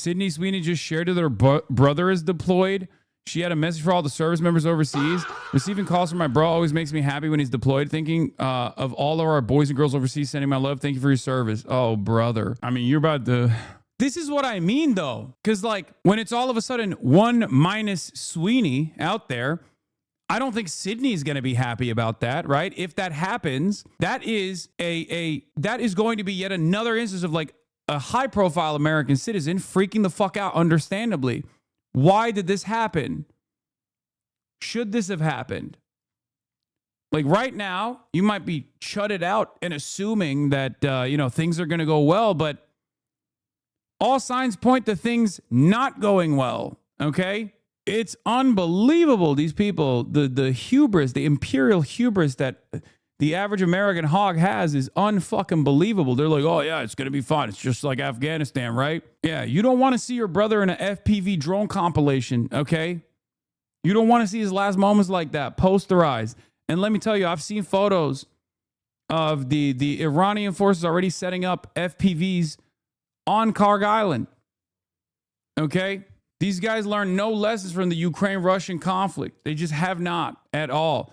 Syndey Sweeney just shared that her brother is deployed. She had a message for all the service members overseas. Receiving calls from my bro always makes me happy when he's deployed. Thinking of all of our boys and girls overseas, sending my love. Thank you for your service. Oh, brother. I mean, you're about to... This is what I mean, though. Because, like, when it's all of a sudden one minus Sweeney out there, I don't think Sydney's going to be happy about that, right? If that happens, that is that is going to be yet another instance of, like, a high-profile American citizen freaking the fuck out, understandably. Why did this happen? Should this have happened? Like right now, you might be shutted out and assuming that, things are going to go well, but all signs point to things not going well, okay? It's unbelievable, these people, the hubris, the imperial hubris that the average American hog has is unfucking believable. They're like, oh, yeah, it's going to be fine. It's just like Afghanistan, right? Yeah, you don't want to see your brother in an FPV drone compilation, okay? You don't want to see his last moments like that. Posterize. And let me tell you, I've seen photos of the Iranian forces already setting up FPVs on Karg Island, okay? These guys learned no lessons from the Ukraine-Russian conflict. They just have not at all.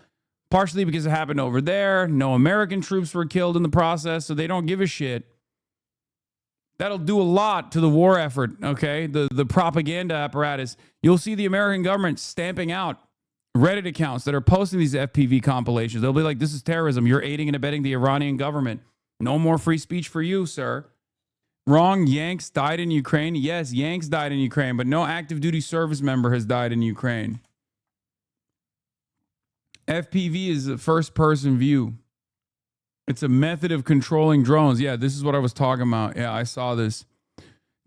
Partially because it happened over there. No American troops were killed in the process, so they don't give a shit. That'll do a lot to the war effort, okay? The propaganda apparatus. You'll see the American government stamping out Reddit accounts that are posting these FPV compilations. They'll be like, this is terrorism. You're aiding and abetting the Iranian government. No more free speech for you, sir. Wrong. Yanks died in Ukraine. Yes, Yanks died in Ukraine, but no active duty service member has died in Ukraine. FPV is a first-person view. It's a method of controlling drones. Yeah, this is what I was talking about. Yeah, I saw this.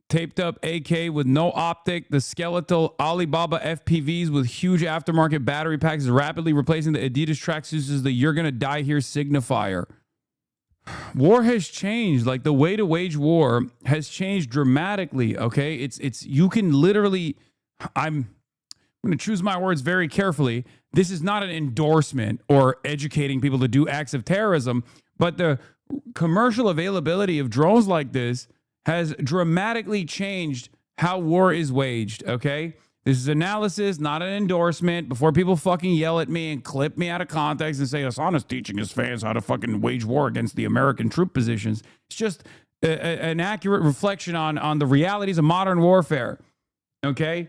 Taped up AK with no optic. The skeletal Alibaba FPVs with huge aftermarket battery packs is rapidly replacing the Adidas tracksuits as the "You're Gonna Die Here" signifier. War has changed. Like, the way to wage war has changed dramatically, okay? It's you can literally... I'm going to choose my words very carefully. This is not an endorsement or educating people to do acts of terrorism, but the commercial availability of drones like this has dramatically changed how war is waged, okay? This is analysis, not an endorsement. Before people fucking yell at me and clip me out of context and say, Hasan is teaching his fans how to fucking wage war against the American troop positions. It's just an accurate reflection on the realities of modern warfare, okay?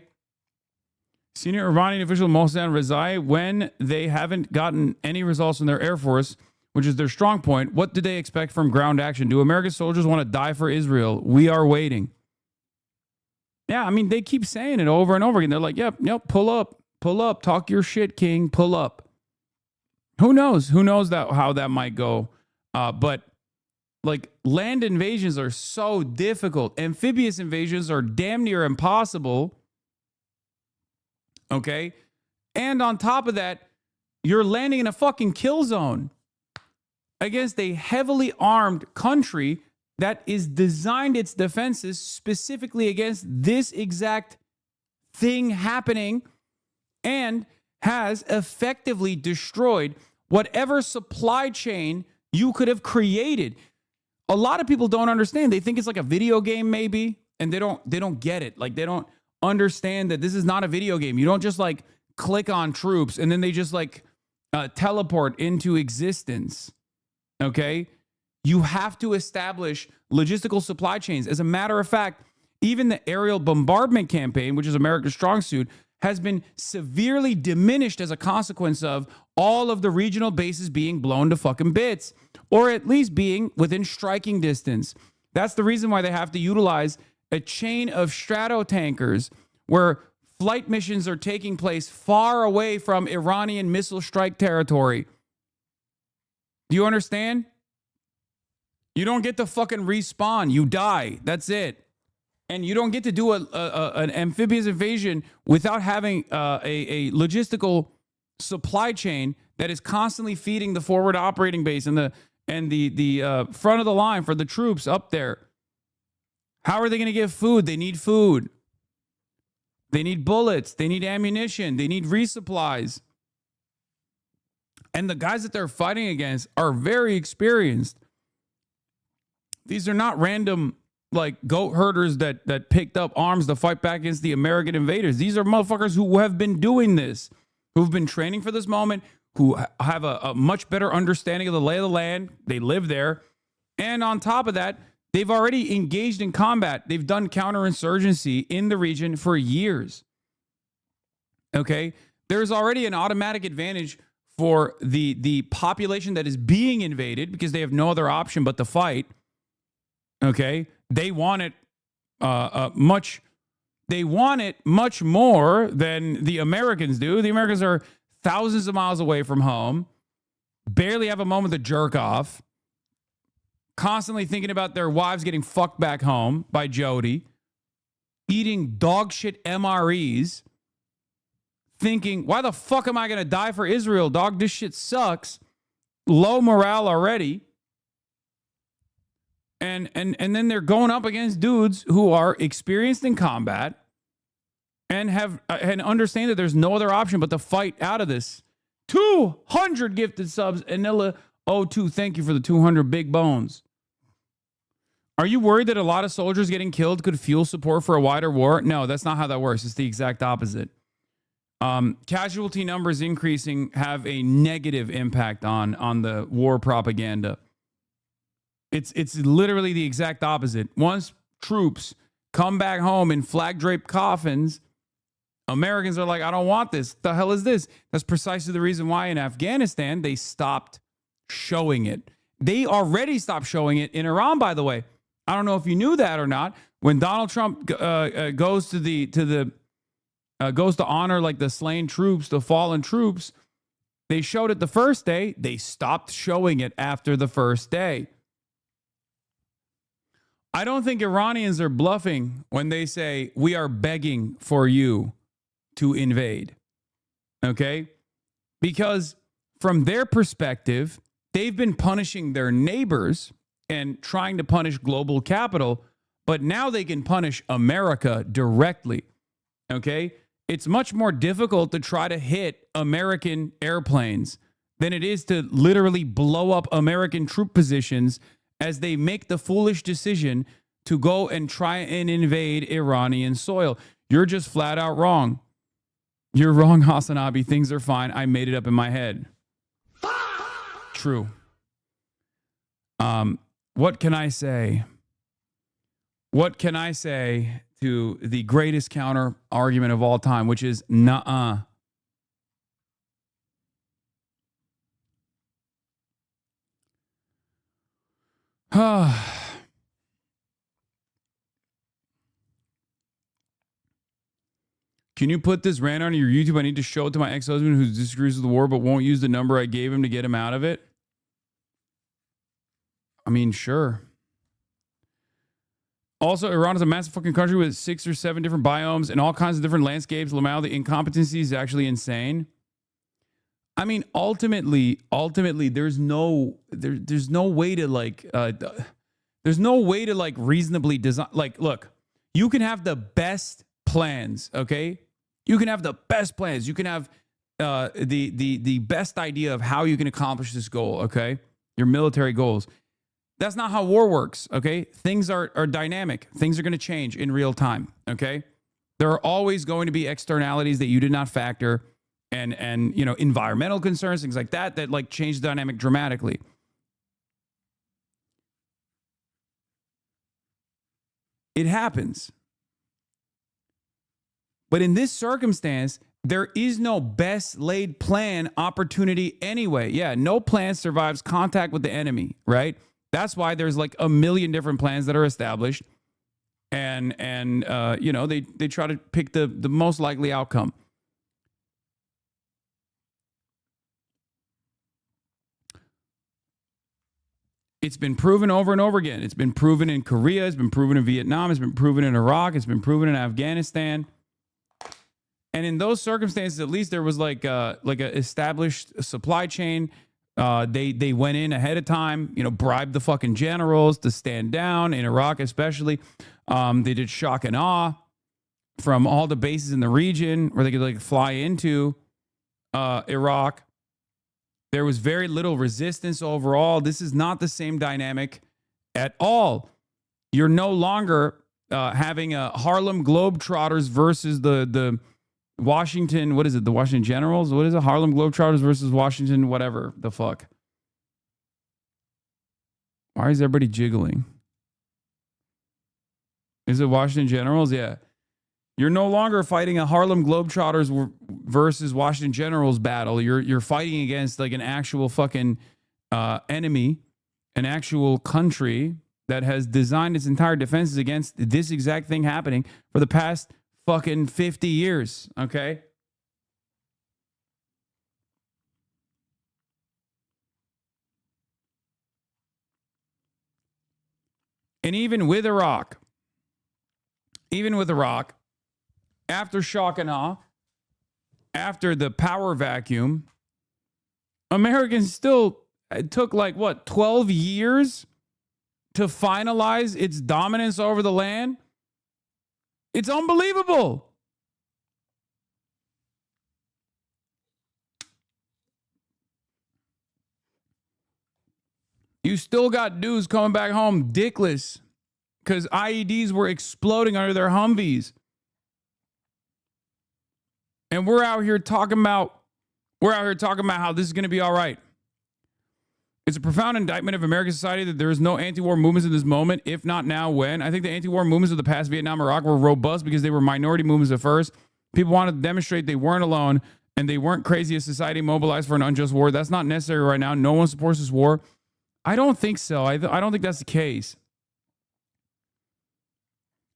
Senior Iranian official Mohsen Rezai, when they haven't gotten any results from their Air Force, which is their strong point, what do they expect from ground action? Do American soldiers want to die for Israel? We are waiting. Yeah, I mean, they keep saying it over and over again. They're like, yep, pull up, talk your shit, King, pull up. Who knows? Who knows how that might go? But like, land invasions are so difficult. Amphibious invasions are damn near impossible. Okay? And on top of that, you're landing in a fucking kill zone against a heavily armed country that is designed its defenses specifically against this exact thing happening and has effectively destroyed whatever supply chain you could have created. A lot of people don't understand. They think it's like a video game maybe, and they don't get it. Like, they don't understand that this is not a video game. You don't just like click on troops and then they just like teleport into existence. Okay? You have to establish logistical supply chains. As a matter of fact, even the aerial bombardment campaign, which is America's strong suit, has been severely diminished as a consequence of all of the regional bases being blown to fucking bits, or at least being within striking distance. That's the reason why they have to utilize a chain of stratotankers where flight missions are taking place far away from Iranian missile strike territory. Do you understand? You don't get to fucking respawn. You die. That's it. And you don't get to do an amphibious invasion without having a logistical supply chain that is constantly feeding the forward operating base and the front of the line for the troops up there. How are they going to get food? They need food. They need bullets. They need ammunition. They need resupplies. And the guys that they're fighting against are very experienced. These are not random like goat herders that picked up arms to fight back against the American invaders. These are motherfuckers who have been doing this, who've been training for this moment, who have a much better understanding of the lay of the land. They live there. And on top of that, they've already engaged in combat. They've done counterinsurgency in the region for years. Okay? There's already an automatic advantage for the population that is being invaded because they have no other option but to fight. Okay? They want it much more than the Americans do. The Americans are thousands of miles away from home, barely have a moment to jerk off, constantly thinking about their wives getting fucked back home by Jody, eating dog shit MREs, thinking, why the fuck am I going to die for Israel, dog? This shit sucks. Low morale already. And then they're going up against dudes who are experienced in combat and understand that there's no other option but to fight out of this. 200 gifted subs. Anilla O2, thank you for the 200 big bones. Are you worried that a lot of soldiers getting killed could fuel support for a wider war? No, that's not how that works. It's the exact opposite. Casualty numbers increasing have a negative impact on the war propaganda. It's literally the exact opposite. Once troops come back home in flag-draped coffins, Americans are like, I don't want this. The hell is this? That's precisely the reason why in Afghanistan they stopped showing it. They already stopped showing it in Iran, by the way. I don't know if you knew that or not. When Donald Trump goes to honor like the slain troops, the fallen troops, they showed it the first day. They stopped showing it after the first day. I don't think Iranians are bluffing when they say we are begging for you to invade. Okay? Because from their perspective, they've been punishing their neighbors and trying to punish global capital, but now they can punish America directly. Okay? It's much more difficult to try to hit American airplanes than it is to literally blow up American troop positions as they make the foolish decision to go and try and invade Iranian soil. You're just flat out wrong. You're wrong, Hasanabi. Things are fine. I made it up in my head. True. What can I say? What can I say to the greatest counter argument of all time, which is nuh-uh? Can you put this rant on your YouTube? I need to show it to my ex-husband who disagrees with the war but won't use the number I gave him to get him out of it. I mean, sure. Also, Iran is a massive fucking country with 6 or 7 different biomes and all kinds of different landscapes. Lamau, the incompetency is actually insane. I mean, ultimately, there's no way to like, there's no way to like reasonably design. Like, look, you can have the best plans, okay? You can have the best plans. You can have the best idea of how you can accomplish this goal, okay? Your military goals. That's not how war works, okay? Things are dynamic. Things are going to change in real time, okay? There are always going to be externalities that you did not factor and you know, environmental concerns, things like that like change the dynamic dramatically. It happens. But in this circumstance, there is no best laid plan opportunity anyway. Yeah, no plan survives contact with the enemy, right? That's why there's like a million different plans that are established. And you know, they try to pick the most likely outcome. It's been proven over and over again. It's been proven in Korea. It's been proven in Vietnam. It's been proven in Iraq. It's been proven in Afghanistan. And in those circumstances, at least there was like a established supply chain. They went in ahead of time, you know, bribed the fucking generals to stand down in Iraq, especially. They did shock and awe from all the bases in the region where they could like fly into Iraq. There was very little resistance overall. This is not the same dynamic at all. You're no longer having a Harlem Globetrotters versus the Washington, what is it? The Washington Generals? What is it? Harlem Globetrotters versus Washington, whatever the fuck. Why is everybody jiggling? Is it Washington Generals? Yeah. You're no longer fighting a Harlem Globetrotters versus Washington Generals battle. You're fighting against like an actual fucking enemy, an actual country that has designed its entire defenses against this exact thing happening for the past fucking 50 years, okay? And even with Iraq, after shock and awe, after the power vacuum, Americans still took like, what, 12 years to finalize its dominance over the land? It's unbelievable. You still got dudes coming back home dickless because IEDs were exploding under their Humvees. And we're out here talking about how this is going to be all right. It's a profound indictment of American society that there is no anti-war movements in this moment, if not now, when. I think the anti-war movements of the past, Vietnam, Iraq, were robust because they were minority movements at first. People wanted to demonstrate they weren't alone and they weren't crazy as society mobilized for an unjust war. That's not necessary right now. No one supports this war. I don't think so. I don't think that's the case.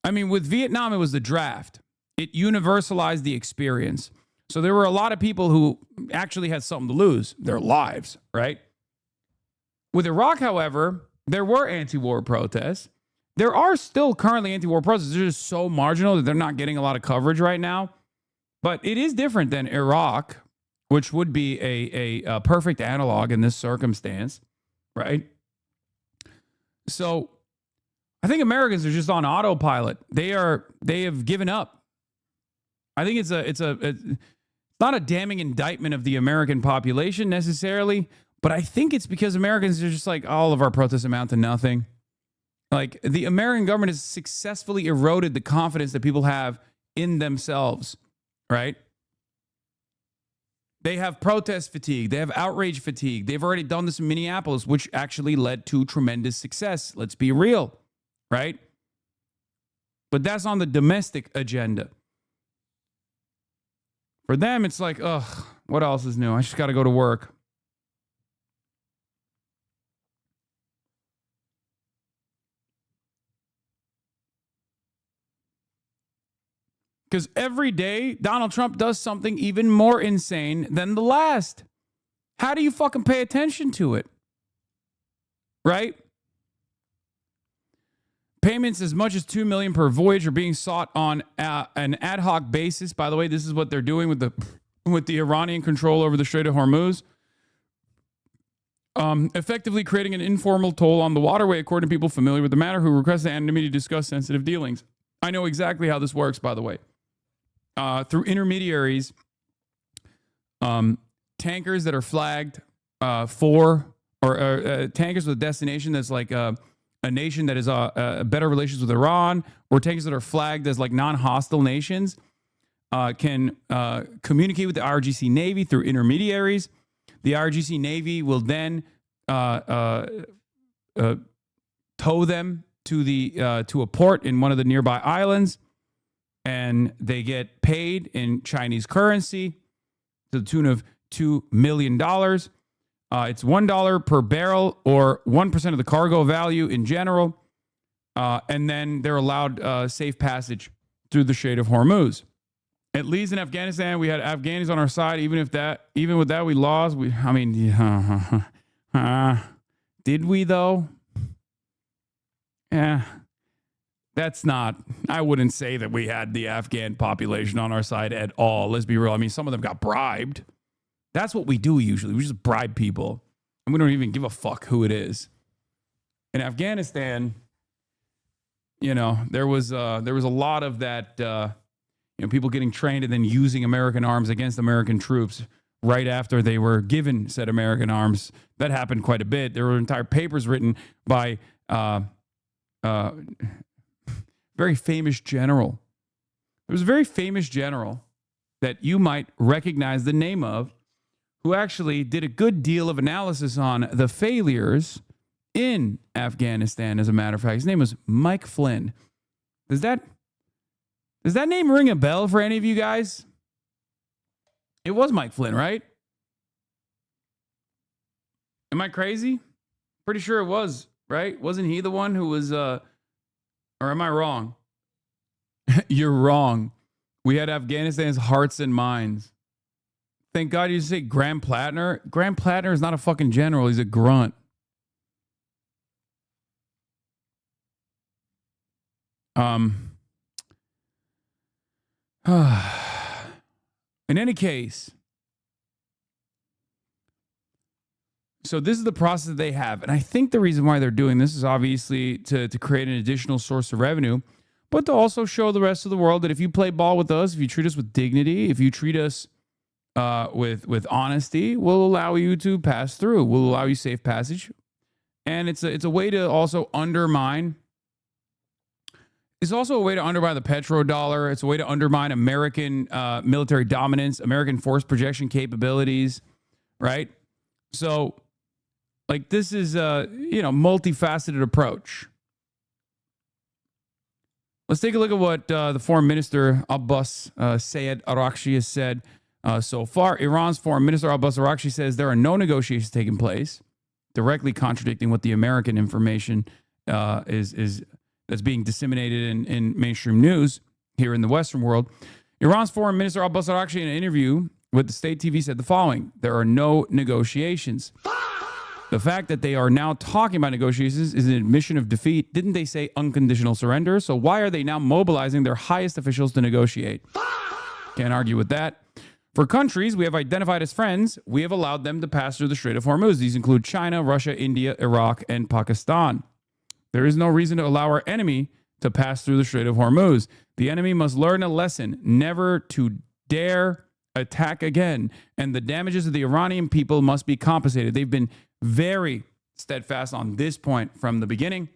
I mean, with Vietnam, it was the draft. It universalized the experience. So there were a lot of people who actually had something to lose, their lives, right? With Iraq, however, there were anti-war protests. There are still currently anti-war protests. They're just so marginal that they're not getting a lot of coverage right now. But it is different than Iraq, which would be a perfect analog in this circumstance, right? So I think Americans are just on autopilot. They have given up. I think it's not a damning indictment of the American population necessarily, but I think it's because Americans are just like, all of our protests amount to nothing. Like, the American government has successfully eroded the confidence that people have in themselves, right? They have protest fatigue. They have outrage fatigue. They've already done this in Minneapolis, which actually led to tremendous success. Let's be real, right? But that's on the domestic agenda. For them, it's like, ugh, what else is new? I just got to go to work. Because every day, Donald Trump does something even more insane than the last. How do you fucking pay attention to it? Right? Payments as much as $2 million per voyage are being sought on an ad hoc basis. By the way, this is what they're doing with the Iranian control over the Strait of Hormuz. Effectively creating an informal toll on the waterway, according to people familiar with the matter who request anonymity to discuss sensitive dealings. I know exactly how this works, by the way. Through intermediaries, tankers that are flagged tankers with a destination that's like a nation that is better relations with Iran, or tankers that are flagged as like non-hostile nations, can communicate with the RGC Navy through intermediaries. The RGC Navy will then tow them to a port in one of the nearby islands, and they get paid in Chinese currency to the tune of $2 million. It's $1 per barrel, or 1% of the cargo value in general, and then they're allowed safe passage through the Strait of Hormuz. At least in Afghanistan, we had Afghanis on our side. Even with that, we lost. Did we though? Yeah, that's not. I wouldn't say that we had the Afghan population on our side at all. Let's be real. I mean, some of them got bribed. That's what we do usually. We just bribe people, and we don't even give a fuck who it is. In Afghanistan, there was a lot of that. People getting trained and then using American arms against American troops right after they were given said American arms. That happened quite a bit. There were entire papers written by uh, very famous general. There was a very famous general that you might recognize the name of, who actually did a good deal of analysis on the failures in Afghanistan, as a matter of fact. His name was Mike Flynn. Does that name ring a bell for any of you guys? It was Mike Flynn, right? Am I crazy? Pretty sure it was, right? Wasn't he the one who was, or am I wrong? You're wrong. We had Afghanistan's hearts and minds. Thank God you say Graham Plattner. Graham Plattner is not a fucking general. He's a grunt. In any case, so this is the process that they have. And I think the reason why they're doing this is obviously to create an additional source of revenue, but to also show the rest of the world that if you play ball with us, if you treat us with dignity, if you treat us with honesty, we'll allow you to pass through. We'll allow you safe passage. And it's a way to also undermine. It's also a way to undermine the petrodollar. It's a way to undermine American military dominance, American force projection capabilities, right? So, like, this is a multifaceted approach. Let's take a look at what the foreign minister Abbas Sayed Arakshi has said so far. Iran's foreign minister Abbas Arakshi says there are no negotiations taking place, directly contradicting what the American information is that's being disseminated in mainstream news here in the Western world. Iran's foreign minister Abbas Arakchi, in an interview with the state TV, said the following: there are no negotiations. The fact that they are now talking about negotiations is an admission of defeat. Didn't they say unconditional surrender? So why are they now mobilizing their highest officials to negotiate? Can't argue with that. For countries we have identified as friends, we have allowed them to pass through the Strait of Hormuz. These include China, Russia, India, Iraq, and Pakistan. There is no reason to allow our enemy to pass through the Strait of Hormuz. The enemy must learn a lesson, never to dare attack again. And the damages of the Iranian people must be compensated. They've been very steadfast on this point from the beginning,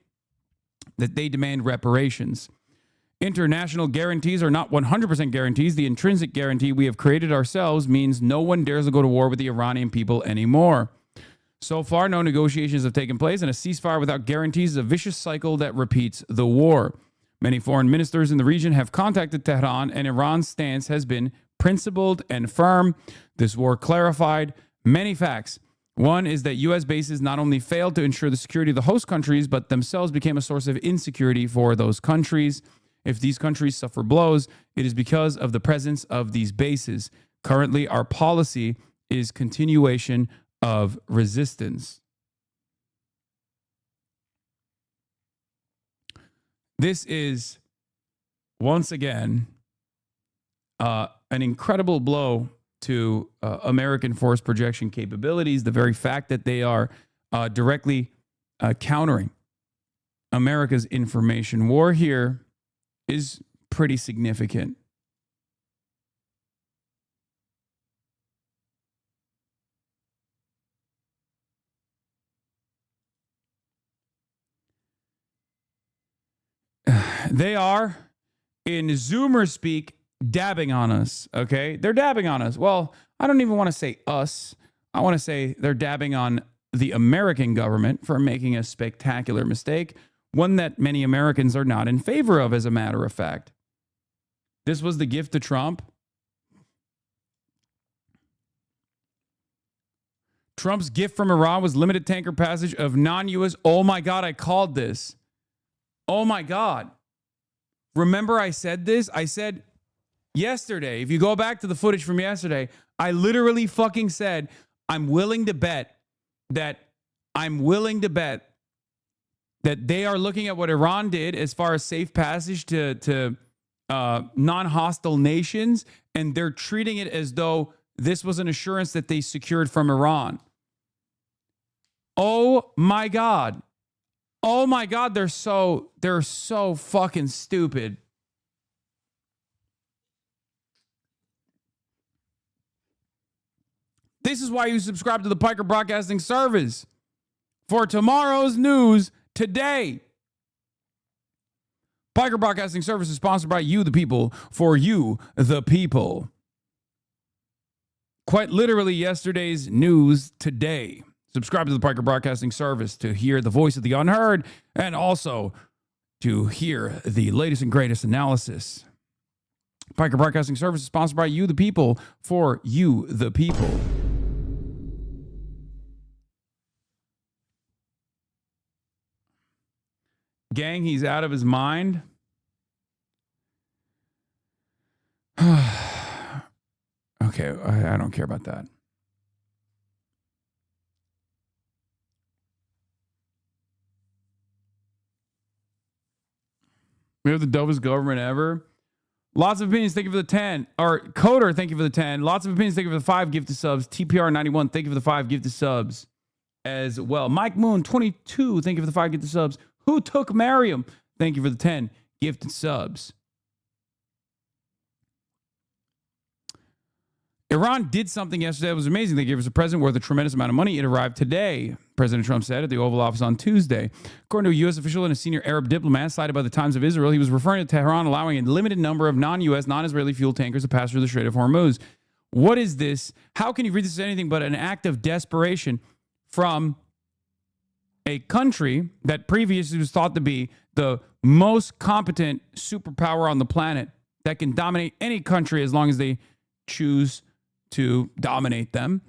that they demand reparations. International guarantees are not 100% guarantees. The intrinsic guarantee we have created ourselves means no one dares to go to war with the Iranian people anymore. So far, no negotiations have taken place, and a ceasefire without guarantees is a vicious cycle that repeats the war. Many foreign ministers in the region have contacted Tehran, and Iran's stance has been principled and firm. This war clarified many facts. One is that U.S. bases not only failed to ensure the security of the host countries, but themselves became a source of insecurity for those countries. If these countries suffer blows, it is because of the presence of these bases. Currently, our policy is continuation of resistance. This is, once again, an incredible blow to American force projection capabilities. The very fact that they are directly countering America's information war here is pretty significant. They are, in Zoomer speak, dabbing on us, okay? They're dabbing on us. Well, I don't even want to say us. I want to say they're dabbing on the American government for making a spectacular mistake, one that many Americans are not in favor of, as a matter of fact. This was the gift to Trump. Trump's gift from Iran was limited tanker passage of non-U.S. Oh my God, I called this. Oh my God. Remember I said this? I said yesterday, if you go back to the footage from yesterday, I literally fucking said, I'm willing to bet that they are looking at what Iran did as far as safe passage to non-hostile nations, and they're treating it as though this was an assurance that they secured from Iran. Oh my God. Oh my God, they're so fucking stupid. This is why you subscribe to the Piker Broadcasting Service. For tomorrow's news today. Piker Broadcasting Service is sponsored by you, the people, for you, the people. Quite literally yesterday's news today. Subscribe to the Piker Broadcasting Service to hear the voice of the unheard and also to hear the latest and greatest analysis. Piker Broadcasting Service is sponsored by you, the people, for you, the people. Gang, he's out of his mind. Okay, I don't care about that. We have the dopest government ever. Lots of opinions, thank you for the 10. Or Coder, thank you for the 10. Lots of opinions, thank you for the 5 gifted subs. TPR91, thank you for the 5 gifted subs as well. Mike Moon, 22, thank you for the 5 gifted subs. Who took Mariam? Thank you for the 10 gifted subs. Iran did something yesterday that was amazing. They gave us a present worth a tremendous amount of money. It arrived today, President Trump said at the Oval Office on Tuesday. According to a U.S. official and a senior Arab diplomat cited by the Times of Israel, he was referring to Tehran allowing a limited number of non-U.S., non-Israeli fuel tankers to pass through the Strait of Hormuz. What is this? How can you read this as anything but an act of desperation from a country that previously was thought to be the most competent superpower on the planet that can dominate any country as long as they choose to dominate them?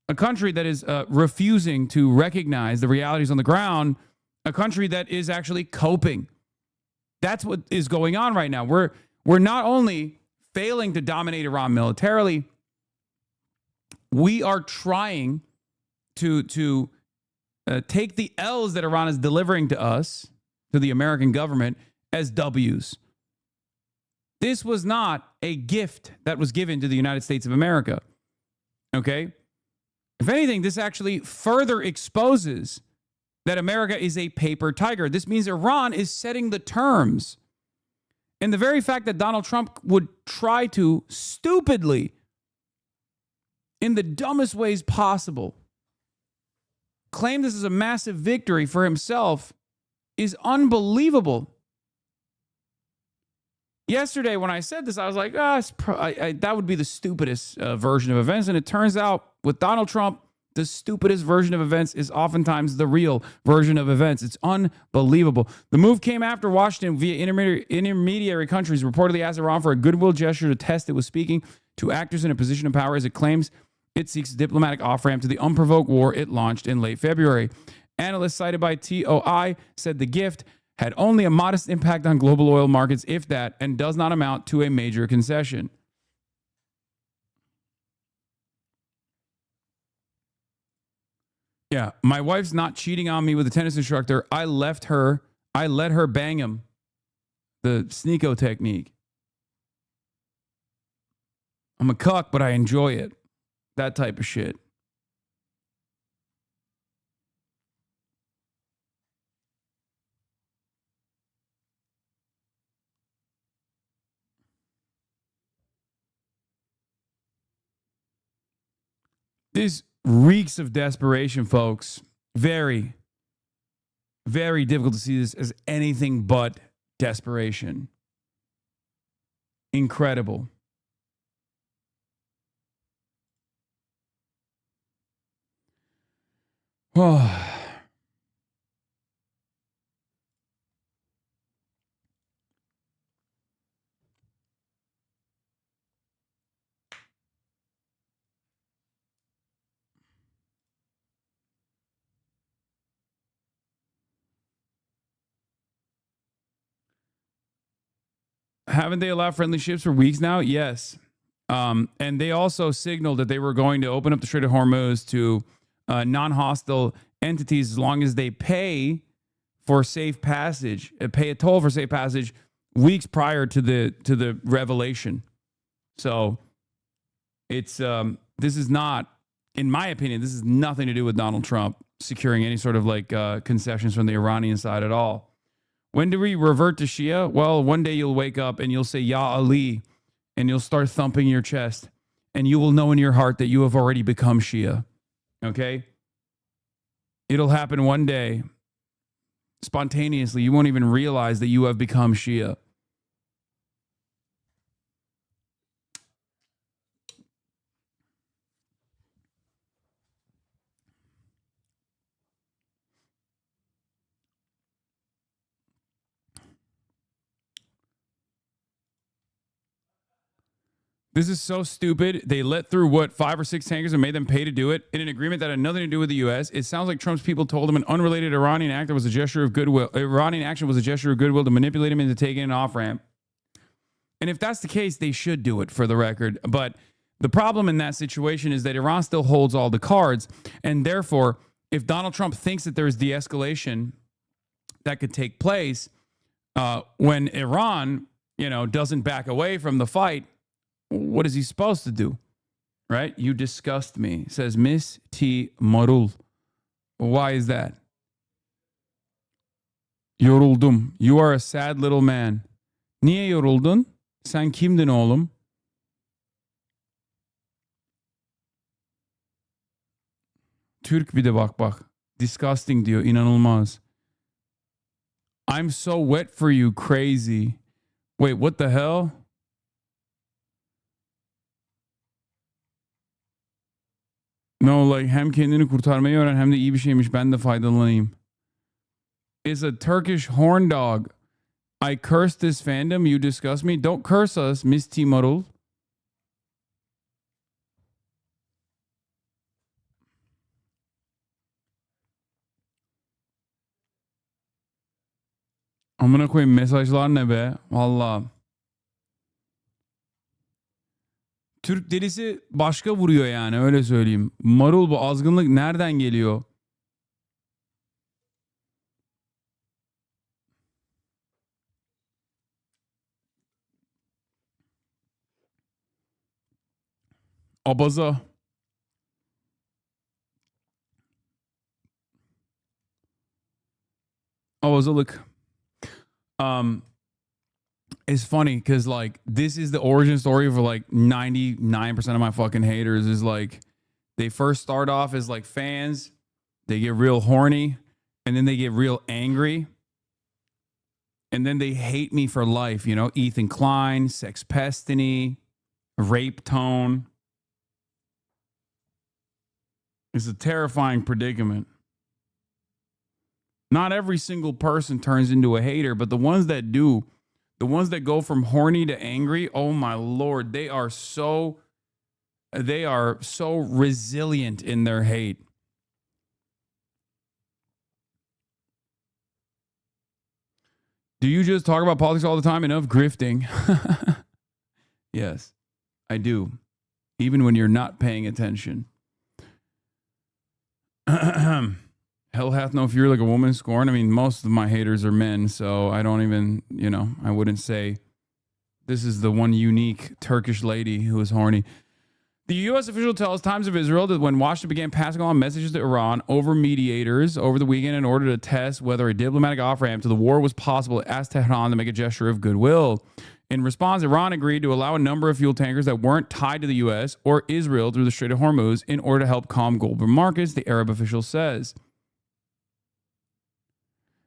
A country that is refusing to recognize the realities on the ground, a country that is actually coping. That's what is going on right now. We're not only failing to dominate Iran militarily, we are trying to take the L's that Iran is delivering to us, to the American government, as W's. This was not a gift that was given to the United States of America. Okay? If anything, this actually further exposes that America is a paper tiger. This means Iran is setting the terms. And the very fact that Donald Trump would try to stupidly, in the dumbest ways possible, claim this is a massive victory for himself is unbelievable. Yesterday, when I said this, I was like, that would be the stupidest version of events. And it turns out with Donald Trump, the stupidest version of events is oftentimes the real version of events. It's unbelievable. The move came after Washington, via intermediary countries, reportedly asked Iran for a goodwill gesture to test it was speaking to actors in a position of power as it claims it seeks a diplomatic off-ramp to the unprovoked war it launched in late February. Analysts cited by TOI said the gift had only a modest impact on global oil markets, if that, and does not amount to a major concession. Yeah, my wife's not cheating on me with a tennis instructor. I let her bang him. The sneako technique. I'm a cuck, but I enjoy it. That type of shit. This reeks of desperation, folks. Very, very difficult to see this as anything but desperation. Incredible. Oh. Haven't they allowed friendly ships for weeks now? Yes. And they also signaled that they were going to open up the Strait of Hormuz to non-hostile entities as long as they pay for safe passage, pay a toll for safe passage weeks prior to the revelation. So it's this is not, in my opinion, this is nothing to do with Donald Trump securing any sort of like concessions from the Iranian side at all. When do we revert to Shia? Well, one day you'll wake up and you'll say, Ya Ali, and you'll start thumping your chest, and you will know in your heart that you have already become Shia. Okay? It'll happen one day. spontaneously. You won't even realize that you have become Shia. This is so stupid. They let through, what, 5 or 6 tankers and made them pay to do it in an agreement that had nothing to do with the U.S. It sounds like Trump's people told him an unrelated Iranian act was a gesture of goodwill. Iranian action was a gesture of goodwill to manipulate him into taking an off-ramp. And if that's the case, they should do it, for the record. But the problem in that situation is that Iran still holds all the cards. And therefore, if Donald Trump thinks that there's de-escalation that could take place when Iran, doesn't back away from the fight, what is he supposed to do? Right? You disgust me, says Miss T. Marul. Why is that? Yoruldum. You are a sad little man. Niye yoruldun? Sen kimdin oğlum? Türk bir de bak. Disgusting diyor. İnanılmaz. I'm so wet for you, crazy. Wait, what the hell? No, like hem kendini kurtarmayı öğren hem de iyi bir şeymiş. Ben de faydalanayım. It's a Turkish horn dog. I curse this fandom. You disgust me. Don't curse us, Miss T. Marul. Amına koyayım, mesajlar ne be? Vallahi. Türk delisi başka vuruyor yani, öyle söyleyeyim. Marul, bu azgınlık nereden geliyor? Abaza. Abazalık. It's funny because like this is the origin story for like 99% of my fucking haters. Is like they first start off as like fans, they get real horny, and then they get real angry, and then they hate me for life. Ethan Klein, Sex Pestiny, Rape Tone. It's a terrifying predicament. Not every single person turns into a hater, but the ones that do, the ones that go from horny to angry, oh my Lord, they are so resilient in their hate. Do you just talk about politics all the time? Enough grifting. Yes, I do. Even when you're not paying attention. Hell hath no fury like a woman scorned. I mean, most of my haters are men, so I don't even, I wouldn't say this is the one unique Turkish lady who is horny. The U.S. official tells Times of Israel that when Washington began passing on messages to Iran over mediators over the weekend in order to test whether a diplomatic off-ramp to the war was possible, it asked Tehran to make a gesture of goodwill. In response, Iran agreed to allow a number of fuel tankers that weren't tied to the U.S. or Israel through the Strait of Hormuz in order to help calm global markets, the Arab official says.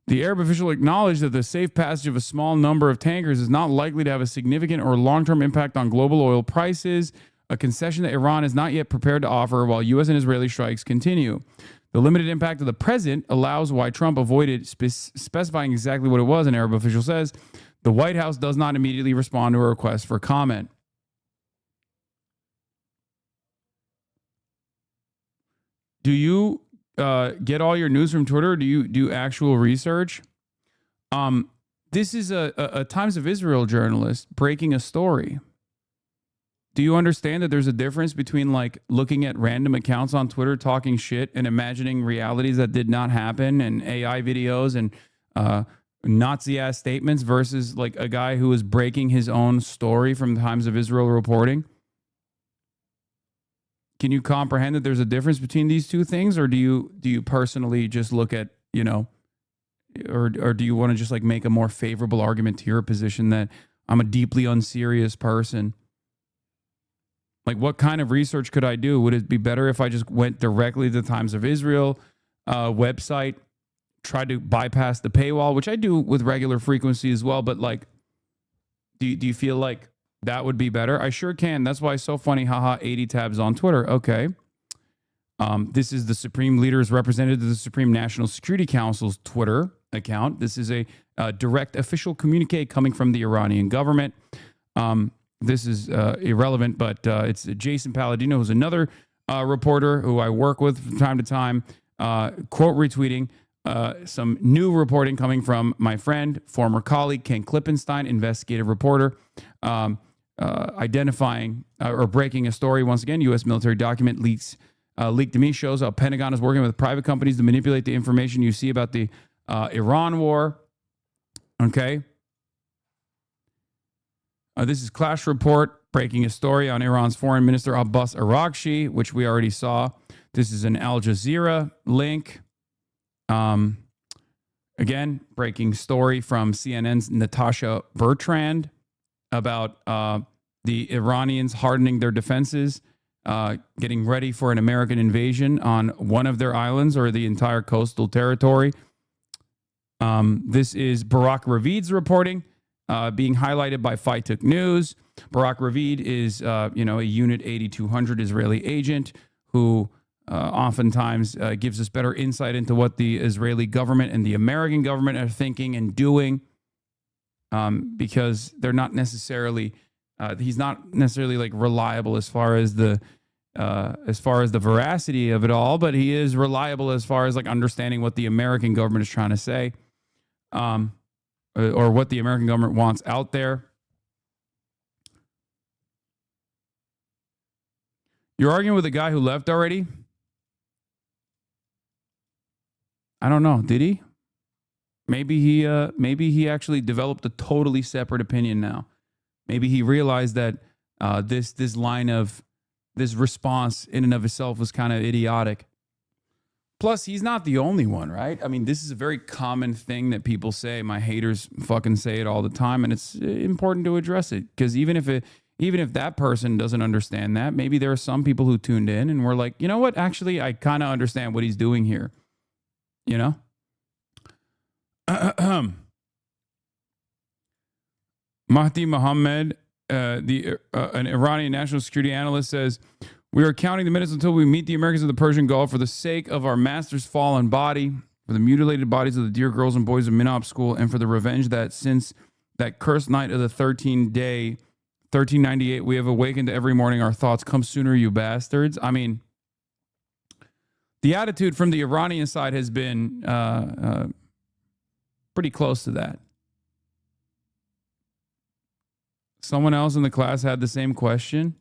The Arab official acknowledged that the safe passage of a small number of tankers is not likely to have a significant or long-term impact on global oil prices, a concession that Iran is not yet prepared to offer while U.S. and Israeli strikes continue. The limited impact of the present allows why Trump avoided specifying exactly what it was, an Arab official says. The White House does not immediately respond to a request for comment. Do you get all your news from Twitter? Or do you do actual research? This is a Times of Israel journalist breaking a story. Do you understand that there's a difference between like looking at random accounts on Twitter talking shit and imagining realities that did not happen and AI videos and Nazi-ass statements versus like a guy who is breaking his own story from the Times of Israel reporting? Can you comprehend that there's a difference between these two things, or do you personally just look at, or do you want to just like make a more favorable argument to your position that I'm a deeply unserious person? Like, what kind of research could I do? Would it be better if I just went directly to the Times of Israel website, try to bypass the paywall, which I do with regular frequency as well. But like, do you feel like that would be better? I sure can. That's why it's so funny. Haha, 80 tabs on Twitter. Okay. This is the Supreme Leader's representative of the Supreme National Security Council's Twitter account. This is a direct official communique coming from the Iranian government. This is irrelevant, but it's Jason Palladino, who's another reporter who I work with from time to time, quote retweeting some new reporting coming from my friend, former colleague Ken Klippenstein, investigative reporter, identifying or breaking a story. Once again, U.S. military document leaked to me shows how Pentagon is working with private companies to manipulate the information you see about the Iran war. Okay. This is Clash Report breaking a story on Iran's Foreign Minister Abbas Araghchi, which we already saw. This is an Al Jazeera link. Again, breaking story from CNN's Natasha Bertrand about the Iranians hardening their defenses, getting ready for an American invasion on one of their islands or the entire coastal territory. This is Barak Ravid's reporting, being highlighted by FITUK News. Barak Ravid is, a Unit 8200 Israeli agent who oftentimes gives us better insight into what the Israeli government and the American government are thinking and doing, because they're not necessarily, he's not necessarily like reliable as far as the veracity of it all, but he is reliable as far as like understanding what the American government is trying to say, or what the American government wants out there. You're arguing with a guy who left already? I don't know. Did he? Maybe he actually developed a totally separate opinion now. Maybe he realized that this line of this response in and of itself was kind of idiotic. Plus, he's not the only one, right? I mean, this is a very common thing that people say. My haters fucking say it all the time, and it's important to address it, because even if that person doesn't understand that, maybe there are some people who tuned in and were like, you know what? Actually, I kind of understand what he's doing here. You know? Mahdi Mohammed, an Iranian national security analyst, says, "We are counting the minutes until we meet the Americans of the Persian Gulf for the sake of our master's fallen body, for the mutilated bodies of the dear girls and boys of Minop School, and for the revenge that since that cursed night of the 1398, we have awakened every morning. Our thoughts come sooner, you bastards." I mean, the attitude from the Iranian side has been pretty close to that. Someone else in the class had the same question.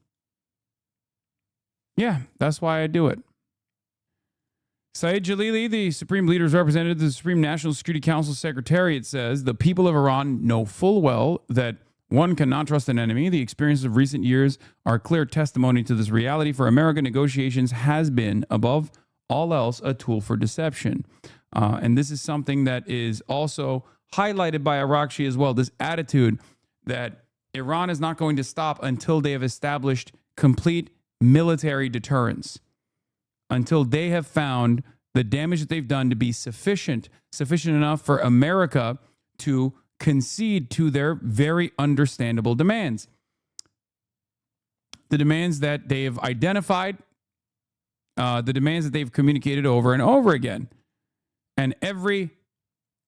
Yeah, that's why I do it. Saeed Jalili, the Supreme Leader's representative to the Supreme National Security Council Secretariat, says the people of Iran know full well that one cannot trust an enemy. The experiences of recent years are clear testimony to this reality. For America, negotiations has been, above all else, a tool for deception. And this is something that is also highlighted by Araghchi as well, this attitude that Iran is not going to stop until they have established complete military deterrence, until they have found the damage that they've done to be sufficient enough for America to concede to their very understandable demands. The demands that they have identified, the demands that they've communicated over and over again. And every,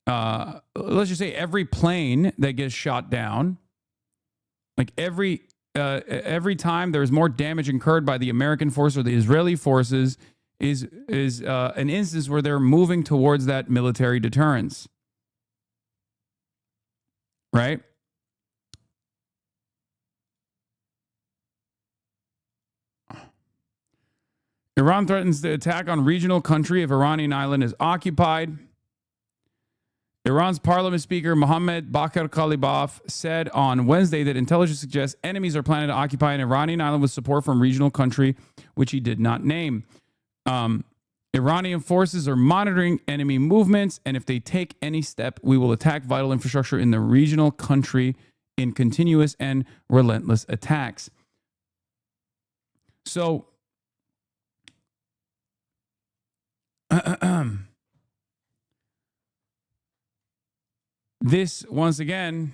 let's just say every plane that gets shot down, like every time there's more damage incurred by the American force or the Israeli forces is an instance where they're moving towards that military deterrence. Right? Iran threatens to attack on regional country if Iranian island is occupied. Iran's parliament speaker Mohammad Bakr Kalibaf said on Wednesday that intelligence suggests enemies are planning to occupy an Iranian island with support from regional country, which he did not name. Iranian forces are monitoring enemy movements, and if they take any step, we will attack vital infrastructure in the regional country in continuous and relentless attacks. So, this, once again,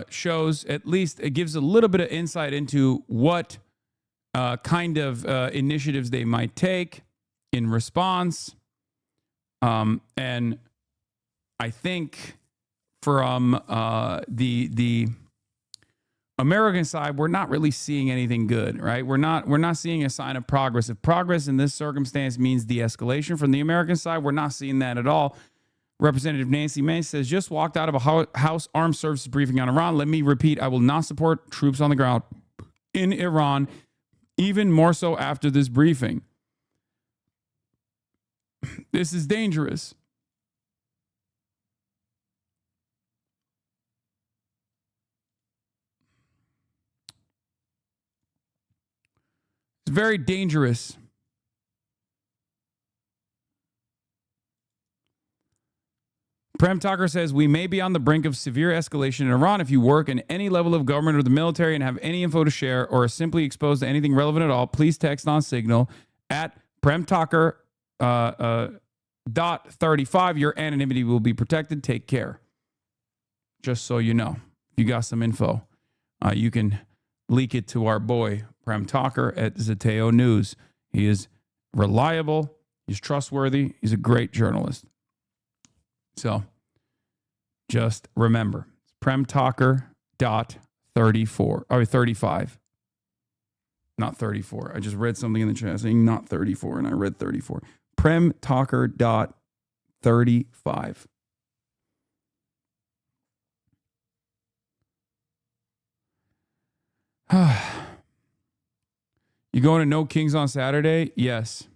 shows, at least it gives a little bit of insight into what kind of initiatives they might take in response. And I think from the American side, we're not really seeing anything good, right? We're not seeing a sign of progress. If progress in this circumstance means de-escalation from the American side, we're not seeing that at all. Representative Nancy Mace says, just walked out of a House Armed Services briefing on Iran. Let me repeat, I will not support troops on the ground in Iran, even more so after this briefing. This is dangerous. It's very dangerous. Prem Tucker says, we may be on the brink of severe escalation in Iran. If you work in any level of government or the military and have any info to share or are simply exposed to anything relevant at all, please text on Signal at Prem Tucker .35. Your anonymity will be protected. Take care. Just so you know, if you got some info, you can leak it to our boy, Prem Tucker at Zeteo News. He is reliable. He's trustworthy. He's a great journalist. So just remember, it's premtalker.35. Not 34. I just read something in the chat saying not 34, and I read 34. Premtalker.35. You going to No Kings on Saturday? Yes.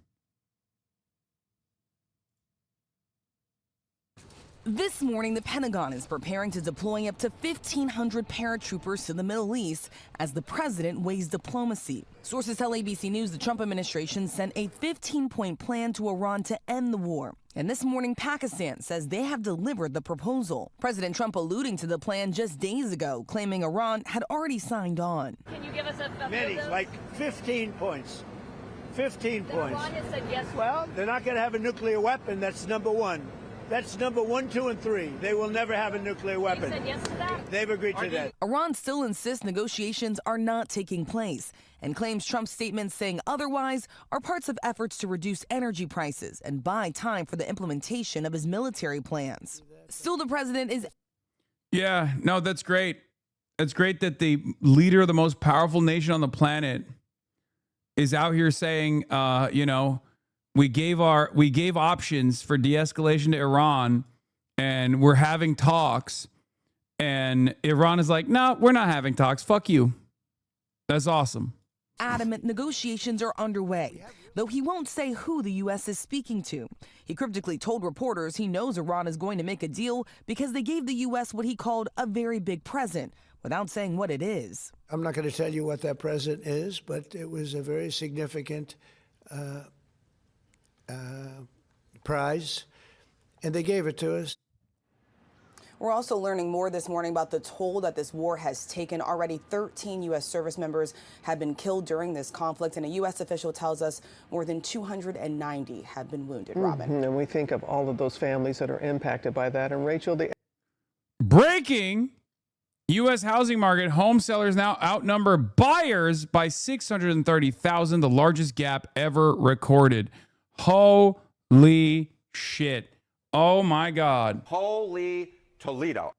This morning, the Pentagon is preparing to deploy up to 1,500 paratroopers to the Middle East as the president weighs diplomacy. Sources tell ABC News the Trump administration sent a 15-point plan to Iran to end the war. And this morning, Pakistan says they have delivered the proposal. President Trump alluding to the plan just days ago, claiming Iran had already signed on. Can you give us a many, like 15 points. 15 points. Iran has said yes. Well, they're not going to have a nuclear weapon. That's number one. That's number 1, 2, and 3. They will never have a nuclear weapon. They said yes to that? They've agreed to that. Iran still insists negotiations are not taking place and claims Trump's statements saying otherwise are parts of efforts to reduce energy prices and buy time for the implementation of his military plans. Still, the president is... Yeah, no, that's great. It's great that the leader of the most powerful nation on the planet is out here saying, we gave options for de-escalation to Iran, and we're having talks. And Iran is like, no, we're not having talks. Fuck you. That's awesome. Adamant negotiations are underway, though he won't say who the U.S. is speaking to. He cryptically told reporters he knows Iran is going to make a deal because they gave the U.S. what he called a very big present, without saying what it is. I'm not going to tell you what that present is, but it was a very significant prize, and they gave it to us. We're also learning more this morning about the toll that this war has taken. Already 13 U.S. service members have been killed during this conflict, and a U.S. official tells us more than 290 have been wounded, Robin. And we think of all of those families that are impacted by that. And Rachel, the breaking U.S. housing market, home sellers now outnumber buyers by 630,000, the largest gap ever recorded. Holy shit. Oh my God. Holy Toledo.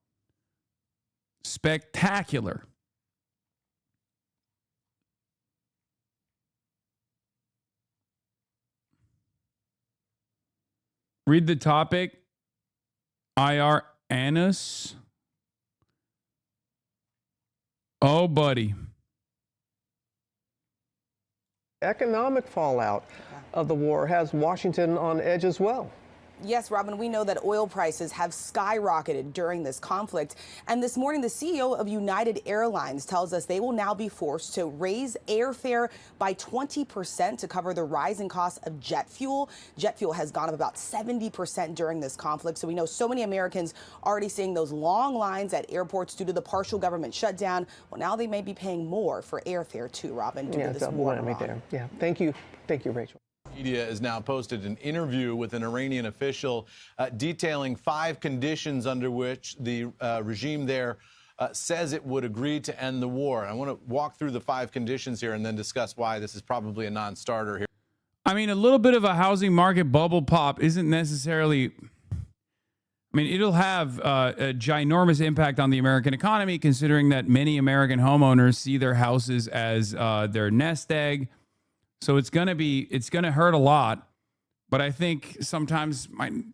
Spectacular. Read the topic. IR Anus. Oh, buddy. economic fallout of the war has Washington on edge as well. Yes, Robin, we know that oil prices have skyrocketed during this conflict. And this morning, the CEO of United Airlines tells us they will now be forced to raise airfare by 20% to cover the rising costs of jet fuel. Jet fuel has gone up about 70% during this conflict. So we know so many Americans already seeing those long lines at airports due to the partial government shutdown. Well, now they may be paying more for airfare too, Robin, due to this war in Iran. Yeah, thank you, Rachel. Media has now posted an interview with an Iranian official detailing 5 conditions under which the regime there says it would agree to end the war. I want to walk through the 5 conditions here and then discuss why this is probably a non-starter here. I mean, a little bit of a housing market bubble pop isn't necessarily... I mean, it'll have a ginormous impact on the American economy, considering that many American homeowners see their houses as their nest egg. So it's gonna hurt a lot. But I think sometimes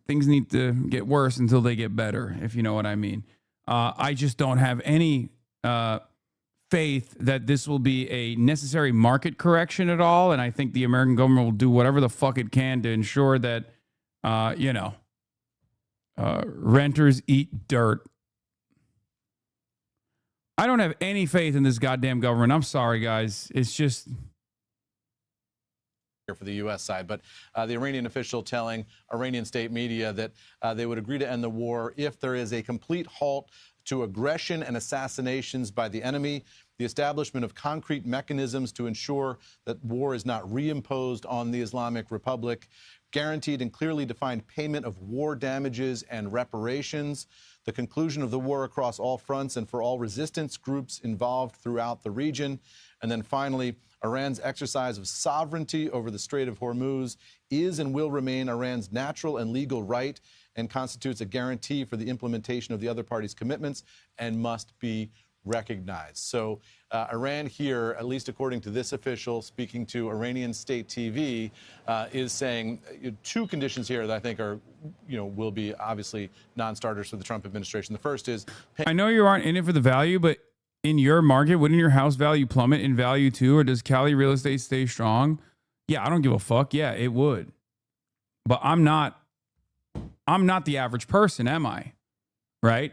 things need to get worse until they get better, if you know what I mean. I just don't have any faith that this will be a necessary market correction at all. And I think the American government will do whatever the fuck it can to ensure that, renters eat dirt. I don't have any faith in this goddamn government. I'm sorry, guys. It's just... for the U.S. side, but the Iranian official telling Iranian state media that they would agree to end the war if there is a complete halt to aggression and assassinations by the enemy, the establishment of concrete mechanisms to ensure that war is not reimposed on the Islamic Republic, guaranteed and clearly defined payment of war damages and reparations, the conclusion of the war across all fronts and for all resistance groups involved throughout the region, and then finally, Iran's exercise of sovereignty over the Strait of Hormuz is and will remain Iran's natural and legal right and constitutes a guarantee for the implementation of the other party's commitments and must be recognized. So Iran here, at least according to this official speaking to Iranian state TV, is saying 2 conditions here that I think are, will be obviously non-starters for the Trump administration. The first is... I know you aren't in it for the value, but in your market, wouldn't your house value plummet in value too? Or does Cali real estate stay strong? Yeah, I don't give a fuck. Yeah, it would. But I'm not the average person, am I? Right?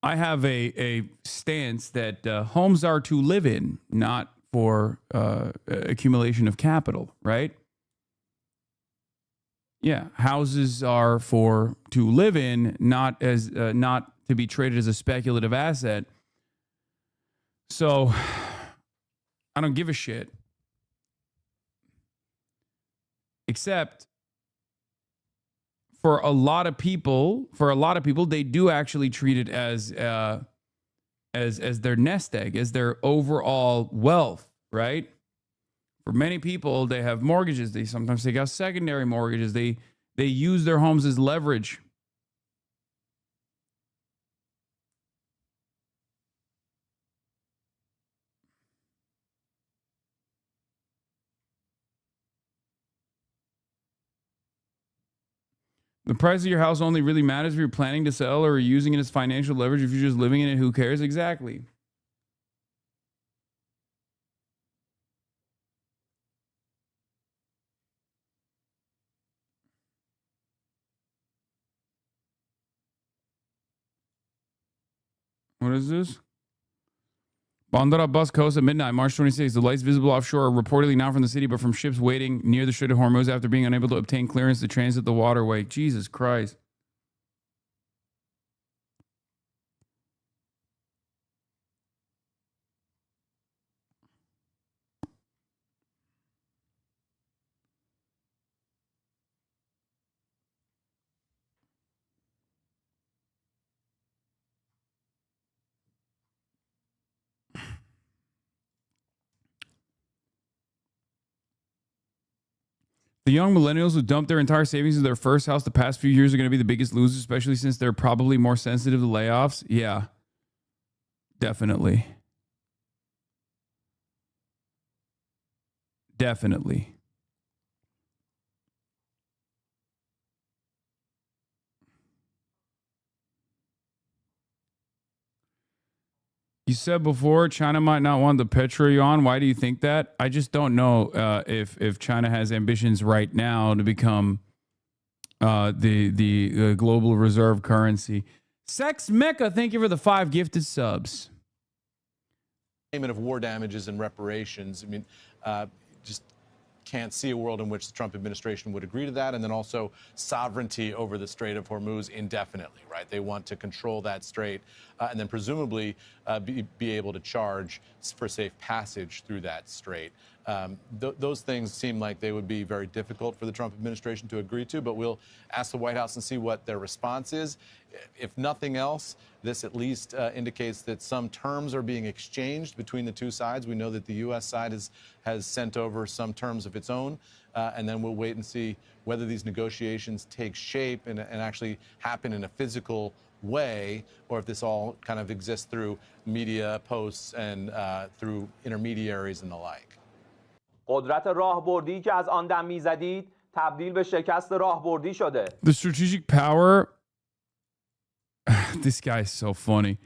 I have a stance that homes are to live in, not for accumulation of capital, right? Yeah, houses are to live in, not to be traded as a speculative asset. So I don't give a shit. Except for a lot of people, they do actually treat it as their nest egg, as their overall wealth, right? For many people, they have mortgages. They sometimes take out secondary mortgages. They use their homes as leverage. The price of your house only really matters if you're planning to sell or using it as financial leverage. If you're just living in it, who cares? Exactly. What is this? Bandar Abbas coast at midnight, March 26th. The lights visible offshore are reportedly not from the city, but from ships waiting near the Strait of Hormuz after being unable to obtain clearance to transit the waterway. Jesus Christ. The young millennials who dumped their entire savings into their first house the past few years are going to be the biggest losers, especially since they're probably more sensitive to layoffs. Yeah, definitely. Definitely. You said before China might not want the petro yuan. Why do you think that? I just don't know if China has ambitions right now to become the global reserve currency. Sex Mecca, thank you for the 5 gifted subs. Payment of war damages and reparations. I mean, just can't see a world in which the Trump administration would agree to that. And then also sovereignty over the Strait of Hormuz indefinitely, right? They want to control that strait and then presumably be able to charge for safe passage through that strait. Those things seem like they would be very difficult for the Trump administration to agree to, but we'll ask the White House and see what their response is. If nothing else, this at least indicates that some terms are being exchanged between the two sides. We know that the U.S. side has sent over some terms of its own, and then we'll wait and see whether these negotiations take shape and actually happen in a physical way, or if this all kind of exists through media posts and through intermediaries and the like. قدرت راهبردی که از آن دم می‌زدید تبدیل به شکست راهبردی شده. The strategic power. This guy is so funny.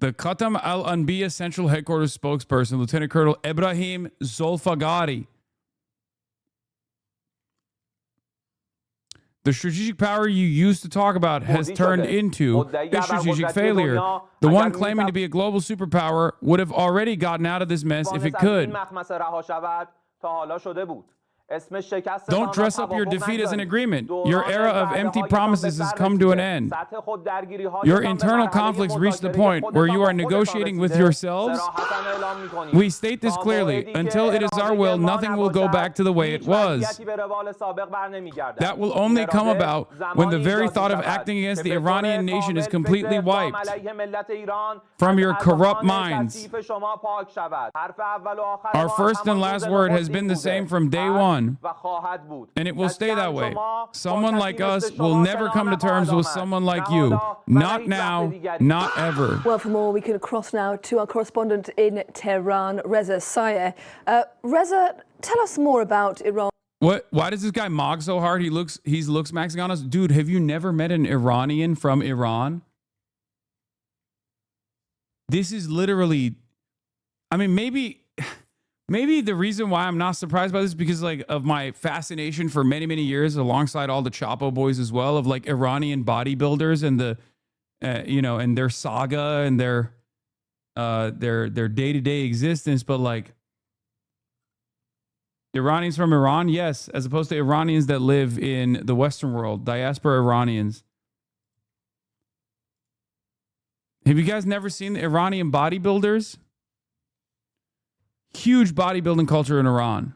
The Qatam al-Anbiya Central Headquarters spokesperson, Lieutenant Colonel Ibrahim Zolfagari. The strategic power you used to talk about has turned into a strategic failure. The one claiming to be a global superpower would have already gotten out of this mess if it could. Don't dress up your defeat as an agreement. Your era of empty promises has come to an end. Your internal conflicts reach the point where you are negotiating with yourselves. We state this clearly. Until it is our will, nothing will go back to the way it was. That will only come about when the very thought of acting against the Iranian nation is completely wiped from your corrupt minds. Our first and last word has been the same from day one. And it will stay that way. Someone like us will never come to terms with someone like you. Not now, not ever. Well, for more, we can cross now to our correspondent in Tehran, Reza Sayeh. Reza, tell us more about Iran. What? Why does this guy mog so hard? He looks Mexican on us. Dude, have you never met an Iranian from Iran? This is literally, I mean, maybe the reason why I'm not surprised by this is because like of my fascination for many, many years alongside all the Chapo boys as well, of like Iranian bodybuilders and the, and their saga and their day-to-day existence. But like Iranians from Iran, yes, as opposed to Iranians that live in the Western world, diaspora Iranians. Have you guys never seen the Iranian bodybuilders? Huge bodybuilding culture in Iran.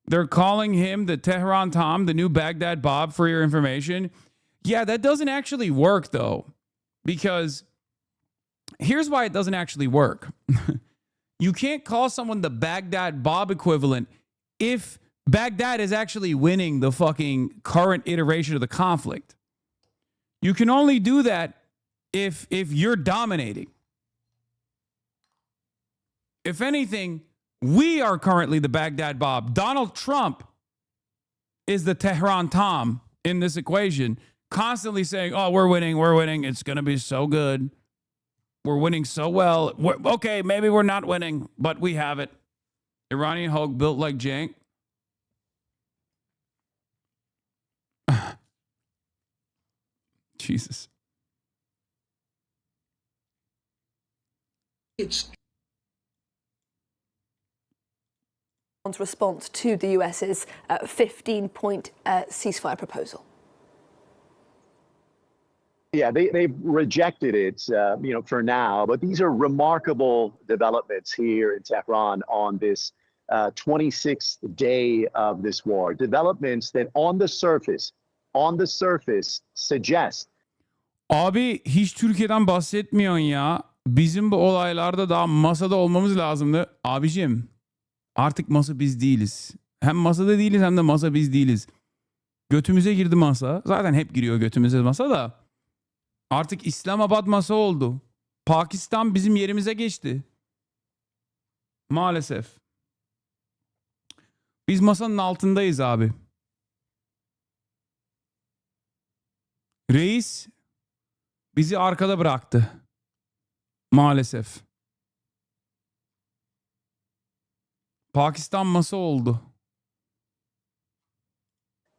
They're calling him the Tehran Tom, the new Baghdad Bob, for your information. Yeah, that doesn't actually work, though, because here's why it doesn't actually work. You can't call someone the Baghdad Bob equivalent if Baghdad is actually winning the fucking current iteration of the conflict. You can only do that if you're dominating. If anything, we are currently the Baghdad Bob. Donald Trump is the Tehran Tom in this equation, constantly saying, oh, we're winning. It's going to be so good. We're winning so well. Okay, maybe we're not winning, but we have it. Iranian Hulk built like jank. Jesus. Iran's response to the US's 15-point ceasefire proposal. Yeah, they've rejected it, for now. But these are remarkable developments here in Tehran on this 26th day of this war. Developments that on the surface suggest. Abi hiç Türkiye'den bahsetmiyorsun ya. Bizim bu olaylarda daha masada olmamız lazımdı. Abicim artık masa biz değiliz. Hem masada değiliz hem de masa biz değiliz. Götümüze girdi masa. Zaten hep giriyor götümüze masa da. Artık İslamabad masa oldu. Pakistan bizim yerimize geçti. Maalesef. Biz masanın altındayız abi. Reis bizi arkada bıraktı. Maalesef. Pakistan masa oldu.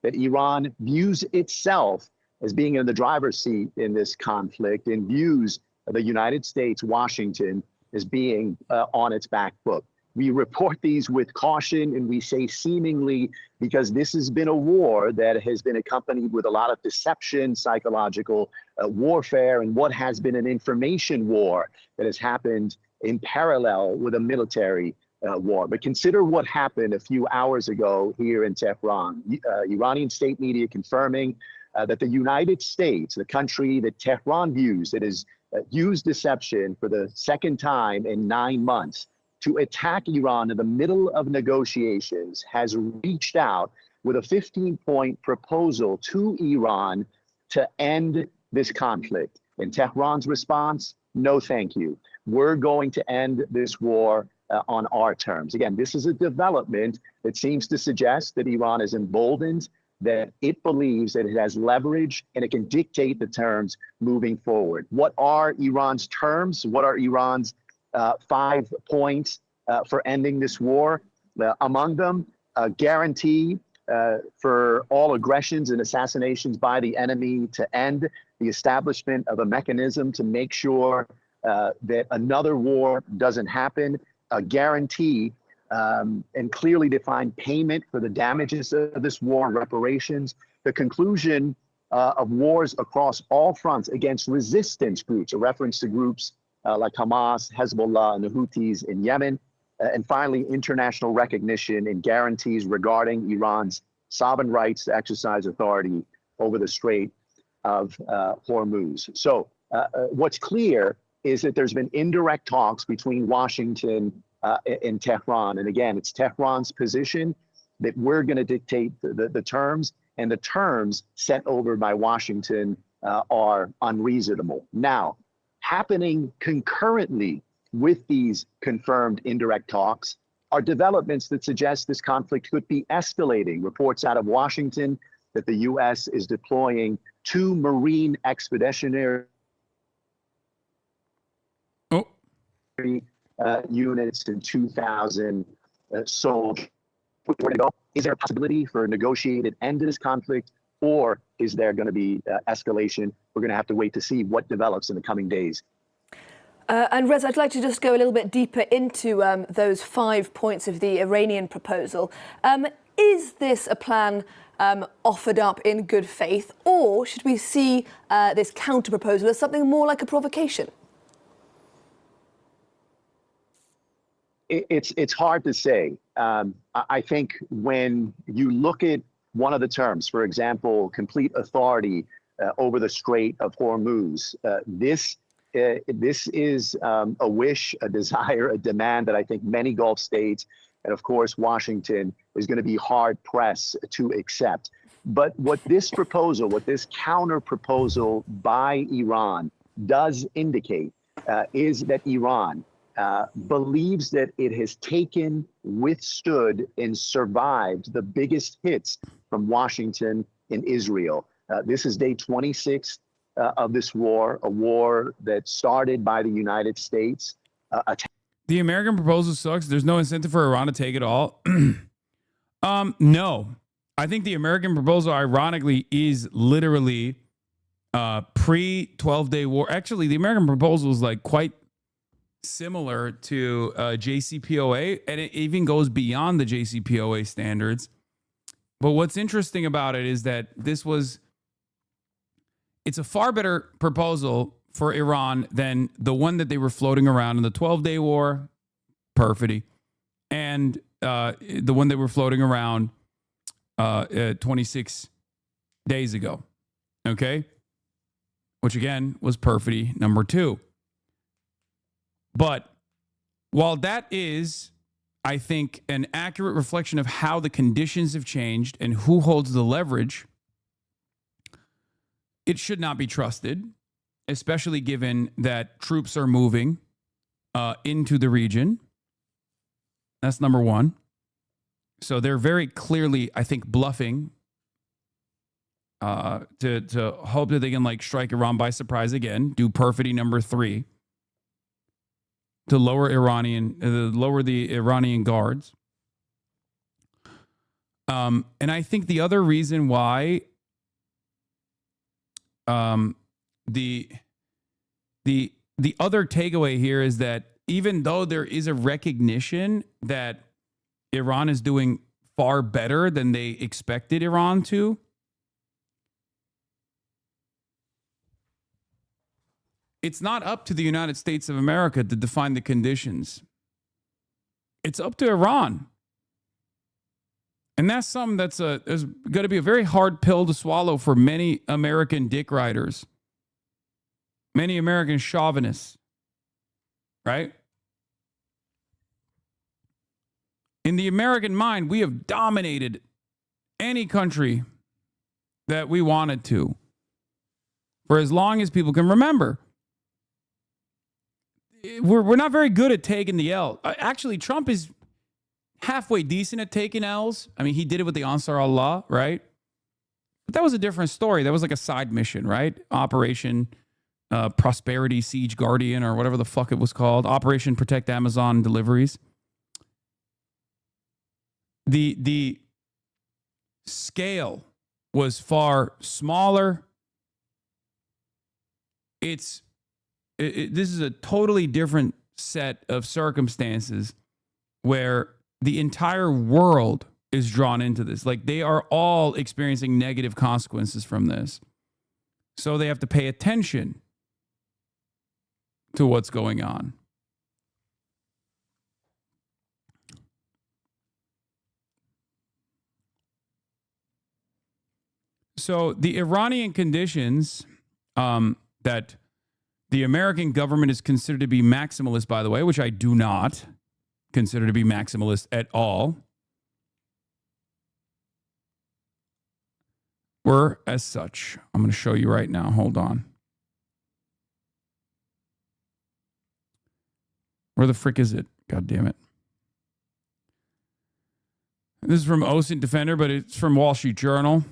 That Iran views itself as being in the driver's seat in this conflict and views the United States, Washington, as being on its back foot. We report these with caution, and we say seemingly because this has been a war that has been accompanied with a lot of deception, psychological warfare, and what has been an information war that has happened in parallel with a military war. But consider what happened a few hours ago here in Tehran. Iranian state media confirming that the United States, the country that Tehran views that has used deception for the second time in 9 months to attack Iran in the middle of negotiations, has reached out with a 15-point proposal to Iran to end this conflict. And Tehran's response, no thank you. We're going to end this war on our terms. Again, this is a development that seems to suggest that Iran is emboldened, that it believes that it has leverage and it can dictate the terms moving forward. What are Iran's terms? What are Iran's 5 points for ending this war? Among them, a guarantee for all aggressions and assassinations by the enemy to end, the establishment of a mechanism to make sure that another war doesn't happen, a guarantee and clearly defined payment for the damages of this war, reparations, the conclusion of wars across all fronts against resistance groups, a reference to groups like Hamas, Hezbollah, and the Houthis in Yemen, and finally, international recognition and guarantees regarding Iran's sovereign rights to exercise authority over the Strait of Hormuz. So what's clear is that there's been indirect talks between Washington and Tehran. And again, it's Tehran's position that we're going to dictate the terms, and the terms set over by Washington are unreasonable. Now, happening concurrently with these confirmed indirect talks are developments that suggest this conflict could be escalating. Reports out of Washington that the U.S. is deploying 2 Marine expeditionary units and 2,000 soldiers. Is there a possibility for a negotiated end to this conflict, or is there going to be escalation? We're going to have to wait to see what develops in the coming days. And Reza, I'd like to just go a little bit deeper into those 5 points of the Iranian proposal. Is this a plan offered up in good faith, or should we see this counter proposal as something more like a provocation? It's hard to say. I think when you look at one of the terms, for example, complete authority over the Strait of Hormuz, this is a wish, a desire, a demand that I think many Gulf states, and of course Washington, is going to be hard pressed to accept. But what this proposal, what this counter proposal by Iran does indicate is that Iran believes that it has taken, withstood, and survived the biggest hits from Washington and Israel. This is day 26 of this war, a war that started by the United States. The American proposal sucks. There's no incentive for Iran to take it all. No. I think the American proposal, ironically, is literally pre-12-day war. Actually, the American proposal is like quite similar to JCPOA, and it even goes beyond the JCPOA standards. But what's interesting about it is that it's a far better proposal for Iran than the one that they were floating around in the 12-day war, perfidy, and the one they were floating around 26 days ago, okay? Which, again, was perfidy number 2. But while that is, I think, an accurate reflection of how the conditions have changed and who holds the leverage, it should not be trusted, especially given that troops are moving into the region. That's number 1. So they're very clearly, I think, bluffing to hope that they can like strike Iran by surprise again, do perfidy number 3 to lower the Iranian guards. And I think the other reason why the other takeaway here is that even though there is a recognition that Iran is doing far better than they expected Iran to, it's not up to the United States of America to define the conditions. It's up to Iran. And that's something that's is going to be a very hard pill to swallow for many American dick riders, many American chauvinists, right? In the American mind, we have dominated any country that we wanted to for as long as people can remember. We're not very good at taking the L. Actually, Trump is halfway decent at taking L's. I mean, he did it with the Ansar Allah, right? But that was a different story. That was like a side mission, right? Operation Prosperity Siege Guardian or whatever the fuck it was called. Operation Protect Amazon Deliveries. The scale was far smaller. This is a totally different set of circumstances where the entire world is drawn into this. Like, they are all experiencing negative consequences from this. So they have to pay attention to what's going on. So the Iranian conditions that the American government is considered to be maximalist, by the way, which I do not consider to be maximalist at all, were as such. I'm going to show you right now. Hold on. Where the frick is it? God damn it. This is from OSINT Defender, but it's from Wall Street Journal.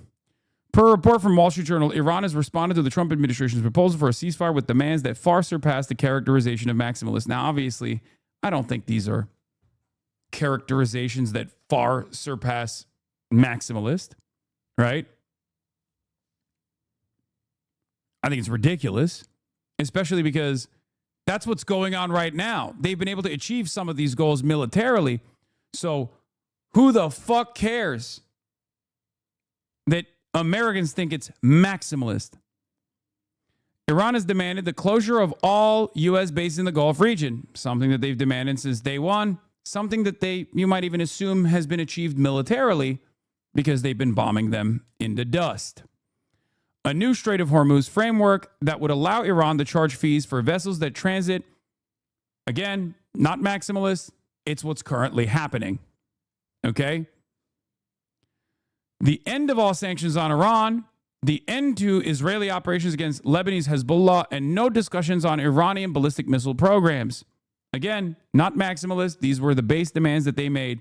Per a report from Wall Street Journal, Iran has responded to the Trump administration's proposal for a ceasefire with demands that far surpass the characterization of maximalist. Now, obviously, I don't think these are characterizations that far surpass maximalist, right? I think it's ridiculous, especially because that's what's going on right now. They've been able to achieve some of these goals militarily. So who the fuck cares that Americans think it's maximalist? Iran has demanded the closure of all U.S. bases in the Gulf region, something that they've demanded since day one, something that you might even assume has been achieved militarily because they've been bombing them into dust. A new Strait of Hormuz framework that would allow Iran to charge fees for vessels that transit. Again, not maximalist. It's what's currently happening. Okay? The end of all sanctions on Iran, the end to Israeli operations against Lebanese Hezbollah, and no discussions on Iranian ballistic missile programs. Again, not maximalist. These were the base demands that they made.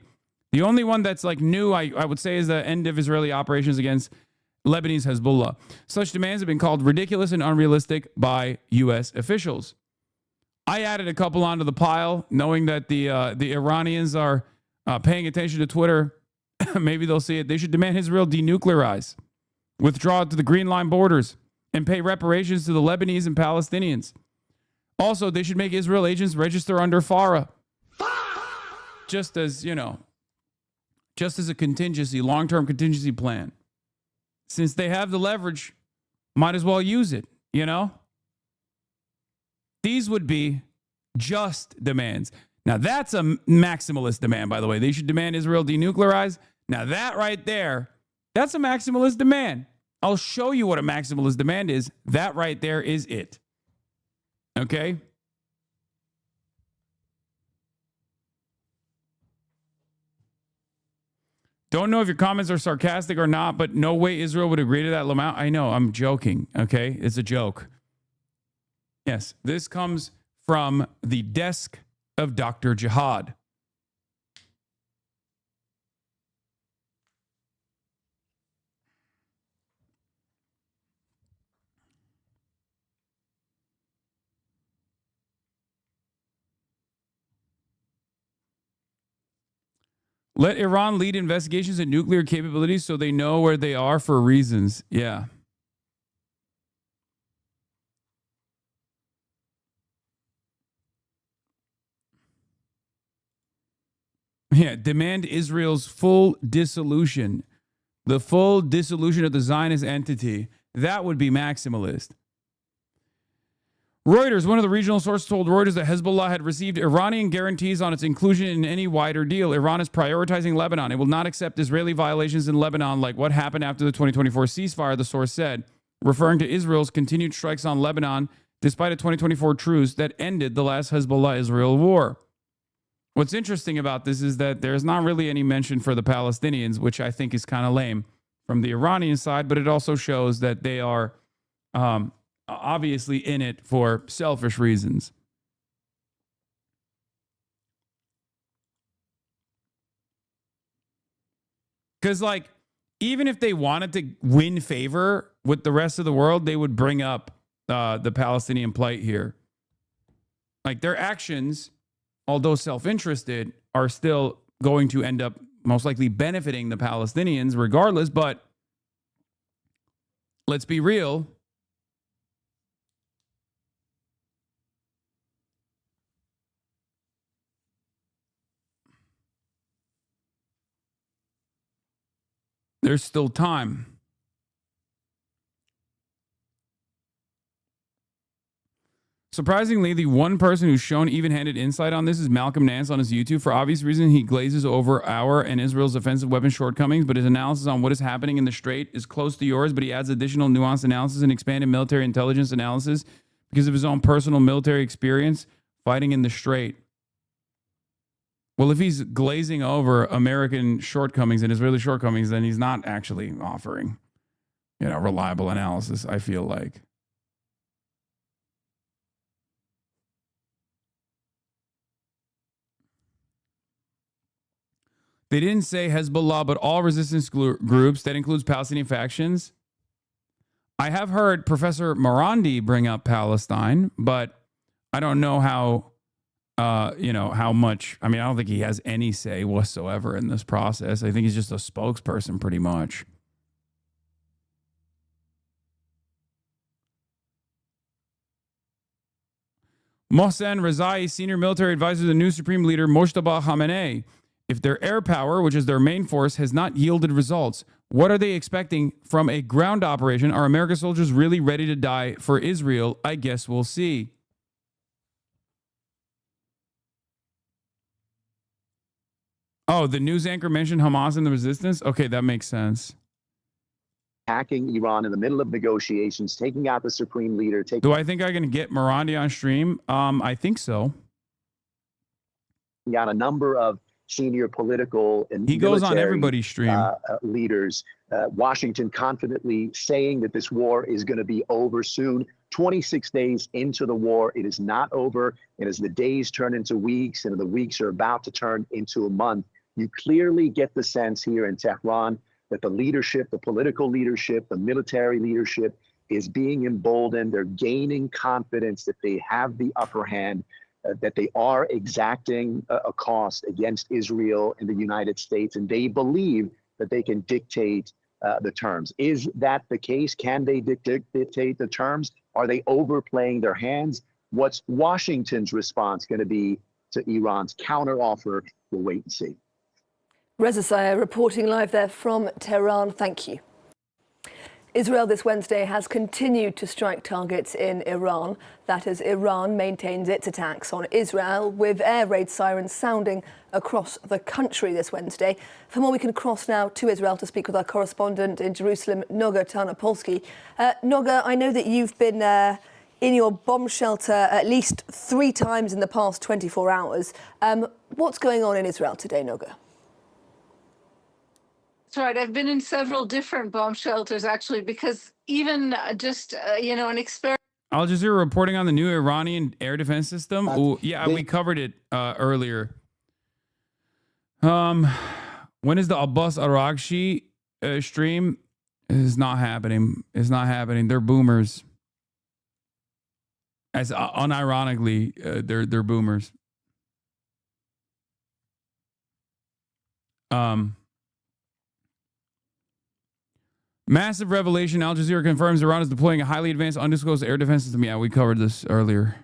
The only one that's like new, I would say, is the end of Israeli operations against Lebanese Hezbollah. Such demands have been called ridiculous and unrealistic by U.S. officials. I added a couple onto the pile, knowing that the Iranians are paying attention to Twitter. Maybe they'll see it. They should demand Israel denuclearize, withdraw to the Green Line borders, and pay reparations to the Lebanese and Palestinians. Also, they should make Israel agents register under FARA. Just as, just as a contingency, long-term contingency plan. Since they have the leverage, might as well use it, These would be just demands. Now, that's a maximalist demand, by the way. They should demand Israel denuclearize. Now, that right there, that's a maximalist demand. I'll show you what a maximalist demand is. That right there is it. Okay? Don't know if your comments are sarcastic or not, but no way Israel would agree to that amount. I know, I'm joking, okay? It's a joke. Yes, this comes from the desk of Dr. Jihad. Let Iran lead investigations in nuclear capabilities so they know where they are for reasons. Yeah. Yeah, demand Israel's full dissolution. The full dissolution of the Zionist entity. That would be maximalist. Reuters, one of the regional sources told Reuters that Hezbollah had received Iranian guarantees on its inclusion in any wider deal. Iran is prioritizing Lebanon. It will not accept Israeli violations in Lebanon like what happened after the 2024 ceasefire, the source said, referring to Israel's continued strikes on Lebanon despite a 2024 truce that ended the last Hezbollah-Israel war. What's interesting about this is that there's not really any mention for the Palestinians, which I think is kind of lame from the Iranian side, but it also shows that they are obviously in it for selfish reasons. Because, like, even if they wanted to win favor with the rest of the world, they would bring up the Palestinian plight here. Like, their actions, although self-interested, are still going to end up most likely benefiting the Palestinians regardless. But let's be real. There's still time. Surprisingly, the one person who's shown even-handed insight on this is Malcolm Nance on his YouTube. For obvious reason, he glazes over our and Israel's offensive weapon shortcomings, but his analysis on what is happening in the Strait is close to yours, but he adds additional nuanced analysis and expanded military intelligence analysis because of his own personal military experience fighting in the Strait. Well, if he's glazing over American shortcomings and Israeli shortcomings, then he's not actually offering, reliable analysis, I feel like. They didn't say Hezbollah, but all resistance groups. That includes Palestinian factions. I have heard Professor Morandi bring up Palestine, but I don't know how much. I mean, I don't think he has any say whatsoever in this process. I think he's just a spokesperson pretty much. Mohsen Rezai, senior military advisor to the new supreme leader Mojtaba Khamenei. If their air power, which is their main force, has not yielded results, what are they expecting from a ground operation? Are American soldiers really ready to die for Israel? I guess we'll see. Oh, the news anchor mentioned Hamas and the resistance? Okay, that makes sense. Attacking Iran in the middle of negotiations, taking out the supreme leader. Do I think I can get Morandi on stream? I think so. Got a number of senior political and he goes on everybody's stream leaders. Washington confidently saying that this war is going to be over soon. 26 days into the war, it is not over. And as the days turn into weeks and the weeks are about to turn into a month, you clearly get the sense here in Tehran that the leadership, the political leadership, the military leadership is being emboldened. They're gaining confidence that they have the upper hand, that they are exacting a cost against Israel and the United States, and they believe that they can dictate the terms. Is that the case? Can they dictate the terms? Are they overplaying their hands? What's Washington's response going to be to Iran's counteroffer? We'll wait and see. Reza Sayed reporting live there from Tehran. Thank you. Israel this Wednesday has continued to strike targets in Iran. That as Iran maintains its attacks on Israel, with air raid sirens sounding across the country this Wednesday. For more, we can cross now to Israel to speak with our correspondent in Jerusalem, Noga Tarnopolsky. Noga, I know that you've been in your bomb shelter at least 3 times in the past 24 hours. What's going on in Israel today, Noga? That's right. I've been in several different bomb shelters, actually, because even just, an experiment. Al Jazeera reporting on the new Iranian air defense system. We covered it earlier. When is the Abbas Araghchi stream? It's not happening. It's not happening. They're boomers. As unironically, they're boomers. Massive revelation. Al Jazeera confirms Iran is deploying a highly advanced undisclosed air defense system. Yeah, we covered this earlier.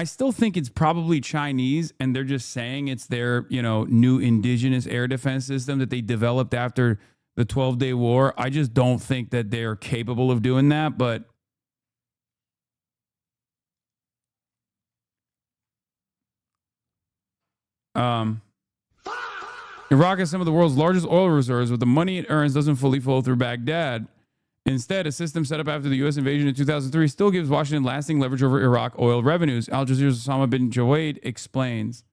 I still think it's probably Chinese, and they're just saying it's their, new indigenous air defense system that they developed after the 12-day war. I just don't think that they're capable of doing that, but Iraq has some of the world's largest oil reserves, but the money it earns doesn't fully flow through Baghdad. Instead, a system set up after the U.S. invasion in 2003 still gives Washington lasting leverage over Iraq oil revenues. Al Jazeera's Osama bin Jawed explains.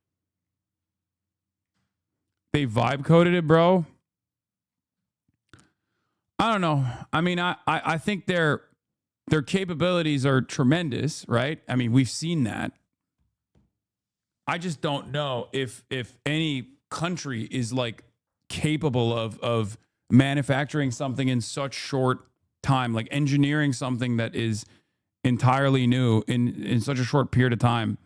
They vibe coded it, bro. I don't know. I mean, I think their capabilities are tremendous, right? I mean, we've seen that. I just don't know if any country is like capable of manufacturing something in such short time, like engineering something that is entirely new in such a short period of time.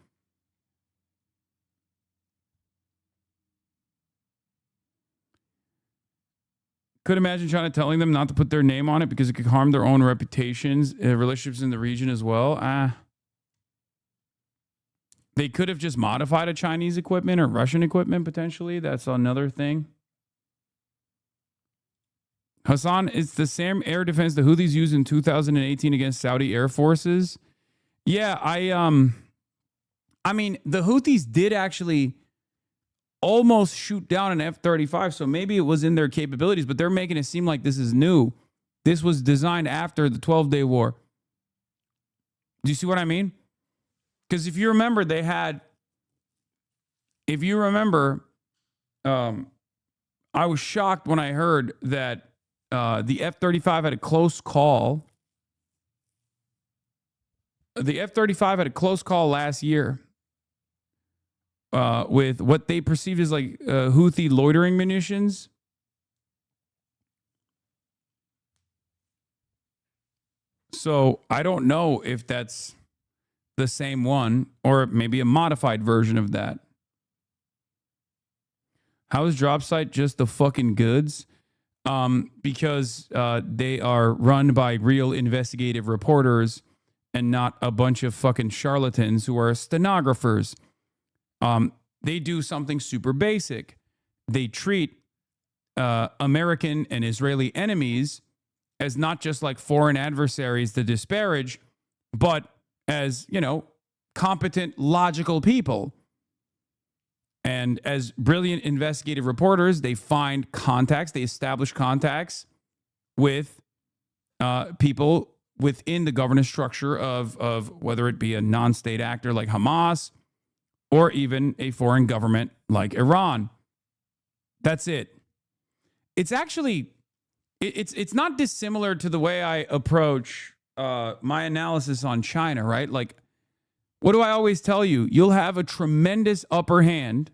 Could imagine China telling them not to put their name on it because it could harm their own reputations, relationships in the region as well. They could have just modified a Chinese equipment or Russian equipment potentially. That's another thing. Hasan, it's the same air defense the Houthis used in 2018 against Saudi air forces. Yeah, I mean, the Houthis did actually almost shoot down an F-35, so maybe it was in their capabilities, but they're making it seem like this is new. This was designed after the 12-day war. Do you see what I mean? Because if you remember, I was shocked when I heard that the F-35 had a close call. The F-35 had a close call last year with what they perceived as like Houthi loitering munitions. So I don't know if that's the same one or maybe a modified version of that. How is Drop Site just the fucking goods? Because they are run by real investigative reporters and not a bunch of fucking charlatans who are stenographers. They do something super basic. They treat American and Israeli enemies as not just like foreign adversaries to disparage, but as, competent, logical people. And as brilliant investigative reporters, they find contacts, they establish contacts with people within the governance structure of whether it be a non-state actor like Hamas or even a foreign government like Iran. That's it. It's actually, it's not dissimilar to the way I approach my analysis on China, right? Like, what do I always tell you? You'll have a tremendous upper hand.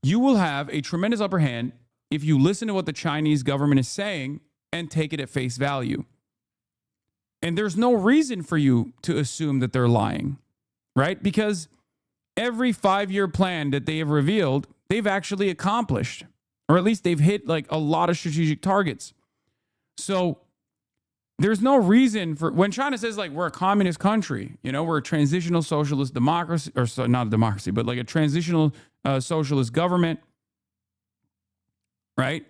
You will have a tremendous upper hand if you listen to what the Chinese government is saying and take it at face value. And there's no reason for you to assume that they're lying, right? Because every 5-year plan that they have revealed, they've actually accomplished, or at least they've hit like a lot of strategic targets. So there's no reason for when China says like we're a communist country, we're a transitional socialist democracy, or not a democracy, but like a transitional socialist government, right?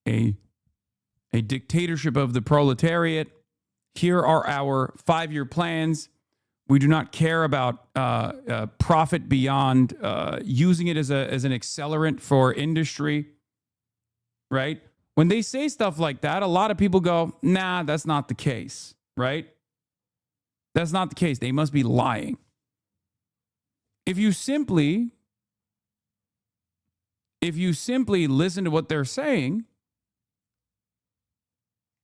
A dictatorship of the proletariat. Here are our 5-year plans. We do not care about profit beyond using it as an accelerant for industry, right? When they say stuff like that, a lot of people go, nah, that's not the case, right? That's not the case. They must be lying. If you simply listen to what they're saying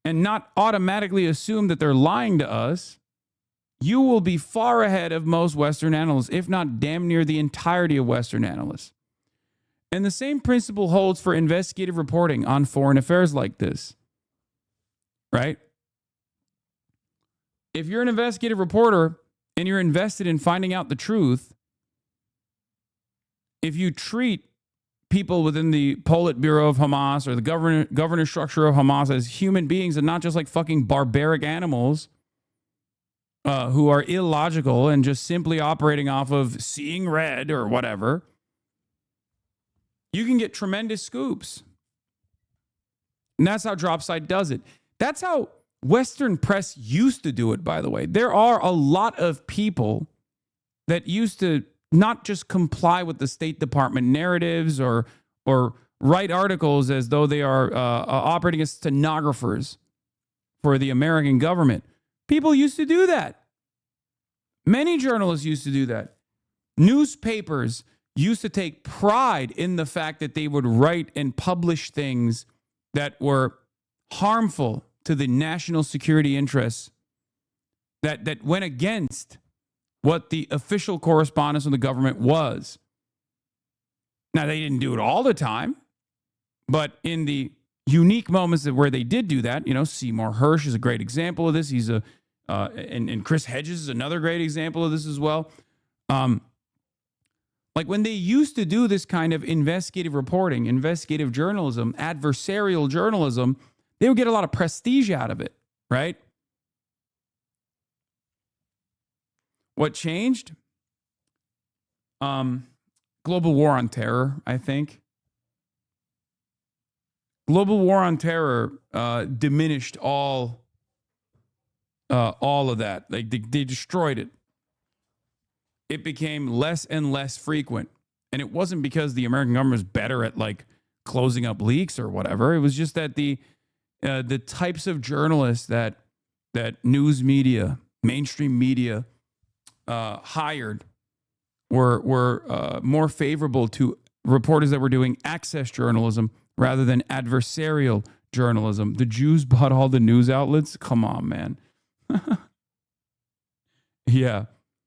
and not automatically assume that they're lying to us, you will be far ahead of most Western analysts, if not damn near the entirety of Western analysts. And the same principle holds for investigative reporting on foreign affairs like this, right? If you're an investigative reporter and you're invested in finding out the truth, if you treat people within the Politburo of Hamas or the governance structure of Hamas as human beings and not just like fucking barbaric animals, who are illogical and just simply operating off of seeing red or whatever, you can get tremendous scoops. And that's how Dropsite does it. That's how Western press used to do it, by the way. There are a lot of people that used to not just comply with the State Department narratives or write articles as though they are operating as stenographers for the American government. People used to do that. Many journalists used to do that. Newspapers used to take pride in the fact that they would write and publish things that were harmful to the national security interests, that went against what the official correspondence of the government was. Now, they didn't do it all the time, but in the unique moments where they did do that, Seymour Hersh is a great example of this. He's and Chris Hedges is another great example of this as well. Like when they used to do this kind of investigative reporting, investigative journalism, adversarial journalism, they would get a lot of prestige out of it, right? What changed? Global war on terror, I think. Global war on terror diminished all of that. Like they destroyed it. It became less and less frequent. And it wasn't because the American government was better at like closing up leaks or whatever. It was just that the types of journalists that news media, mainstream media hired were more favorable to reporters that were doing access journalism rather than adversarial journalism. The Jews bought all the news outlets. Come on, man.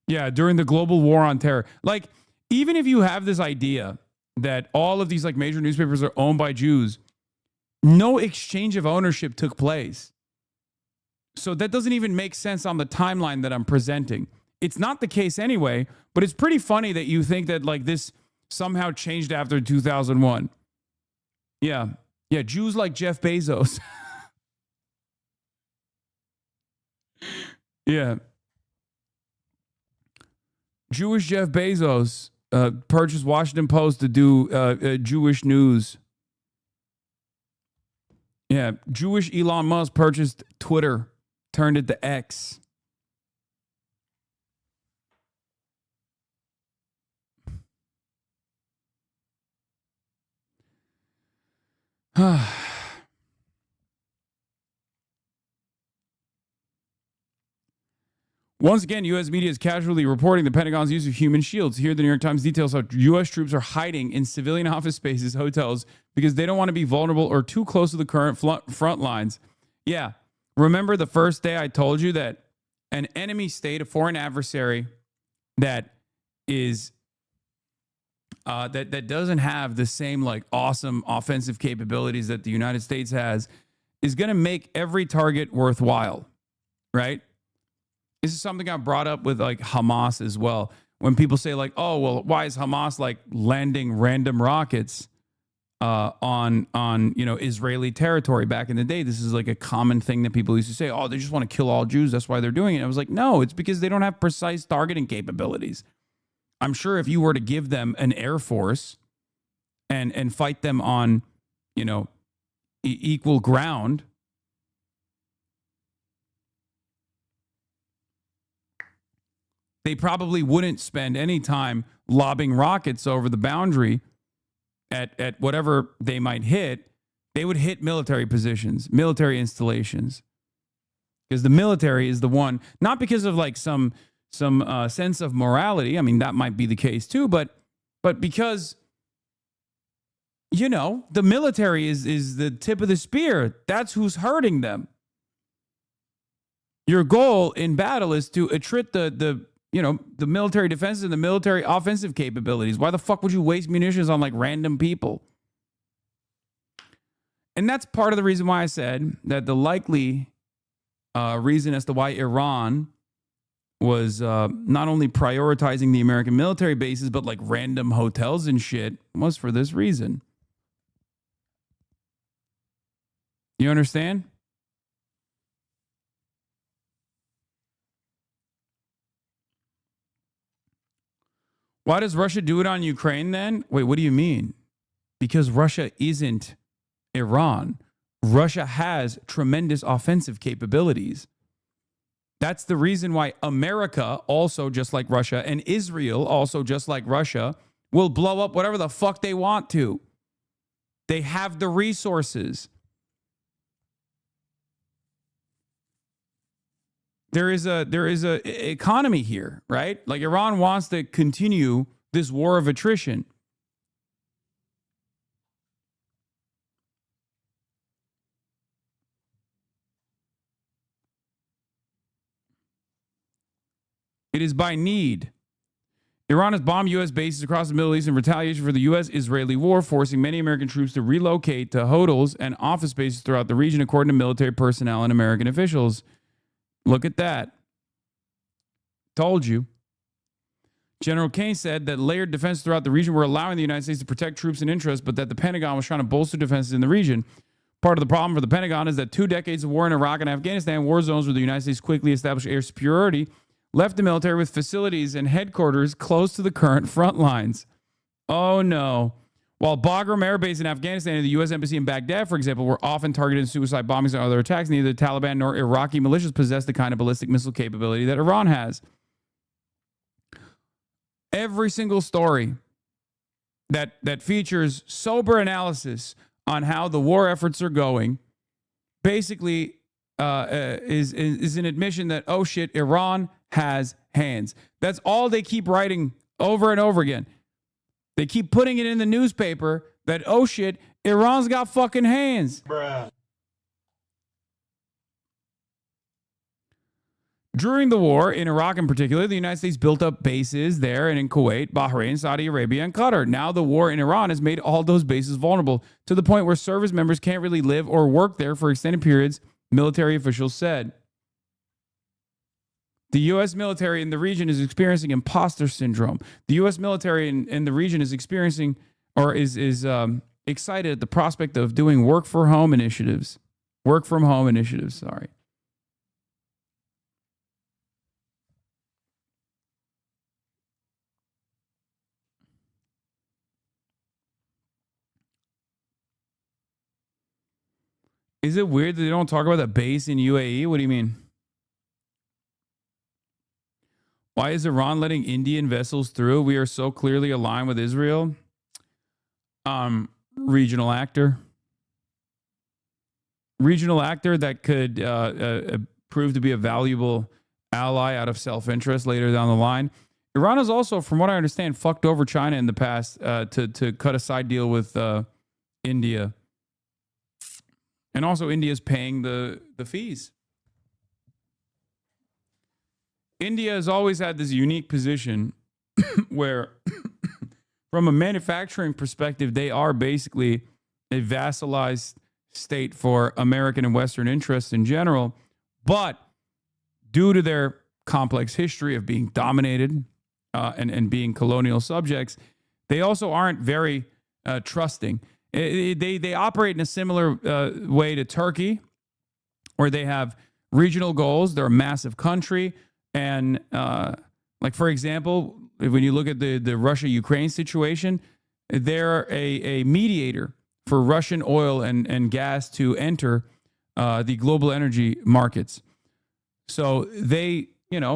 Yeah, during the global war on terror. Like, even if you have this idea that all of these like major newspapers are owned by Jews, no exchange of ownership took place. So that doesn't even make sense on the timeline that I'm presenting. It's not the case anyway, but it's pretty funny that you think that like this somehow changed after 2001. Yeah, Jews like Jeff Bezos. Yeah. Jewish Jeff Bezos purchased Washington Post to do Jewish news. Yeah, Jewish Elon Musk purchased Twitter, turned it to X. Once again, U.S. media is casually reporting the Pentagon's use of human shields. Here, the New York Times details how U.S. troops are hiding in civilian office spaces, hotels, because they don't want to be vulnerable or too close to the current front lines. Yeah. Remember the first day I told you that an enemy state, a foreign adversary that is that doesn't have the same like awesome offensive capabilities that the United States has is going to make every target worthwhile, right? This is something I brought up with like Hamas as well. When people say like, oh, well, why is Hamas like landing random rockets on Israeli territory back in the day? This is like a common thing that people used to say, oh, they just want to kill all Jews. That's why they're doing it. I was like, no, it's because they don't have precise targeting capabilities. I'm sure if you were to give them an air force and fight them on, equal ground, they probably wouldn't spend any time lobbing rockets over the boundary at whatever they might hit. They would hit military positions, military installations. Because the military is the one, not because of like some sense of morality. I mean, that might be the case too, but because, the military is the tip of the spear. That's who's hurting them. Your goal in battle is to attrit the military defenses and the military offensive capabilities. Why the fuck would you waste munitions on like random people? And that's part of the reason why I said that the likely reason as to why Iran was not only prioritizing the American military bases, but like random hotels and shit was for this reason. You understand? Why does Russia do it on Ukraine then? Wait, what do you mean? Because Russia isn't Iran. Russia has tremendous offensive capabilities. That's the reason why America, also just like Russia, and Israel, also just like Russia, will blow up whatever the fuck they want to. They have the resources. There is a economy here, right? Like Iran wants to continue this war of attrition. It is by need. Iran has bombed U.S. bases across the Middle East in retaliation for the U.S.-Israeli war, forcing many American troops to relocate to hotels and office bases throughout the region, according to military personnel and American officials. Look at that. Told you. General Kane said that layered defense throughout the region were allowing the United States to protect troops and interests, but that the Pentagon was trying to bolster defenses in the region. Part of the problem for the Pentagon is that 2 decades of war in Iraq and Afghanistan, war zones where the United States quickly established air superiority, left the military with facilities and headquarters close to the current front lines. Oh no. While Bagram Air Base in Afghanistan and the U.S. Embassy in Baghdad, for example, were often targeted in suicide bombings and other attacks, neither the Taliban nor Iraqi militias possess the kind of ballistic missile capability that Iran has. Every single story that features sober analysis on how the war efforts are going basically is an admission that, oh shit, Iran has hands. That's all they keep writing over and over again. They keep putting it in the newspaper that, oh shit, Iran's got fucking hands. Bruh. During the war, in Iraq in particular, the United States built up bases there and in Kuwait, Bahrain, Saudi Arabia, and Qatar. Now the war in Iran has made all those bases vulnerable to the point where service members can't really live or work there for extended periods, military officials said. The U.S. military in the region is experiencing imposter syndrome. The U.S. military in the region is experiencing or is excited at the prospect of doing work from home initiatives. Work from home initiatives, sorry. Is it weird that they don't talk about that base in UAE? What do you mean? Why is Iran letting Indian vessels through? We are so clearly aligned with Israel. Regional actor. Regional actor that could prove to be a valuable ally out of self-interest later down the line. Iran has also, from what I understand, fucked over China in the past to cut a side deal with India. And also India's paying the fees. India has always had this unique position where, from a manufacturing perspective, they are basically a vassalized state for American and Western interests in general. But due to their complex history of being dominated and being colonial subjects, they also aren't very trusting. They operate in a similar way to Turkey, where they have regional goals. They're a massive country. And like, for example, when you look at the Russia-Ukraine situation, they're a mediator for Russian oil and gas to enter the global energy markets. So they,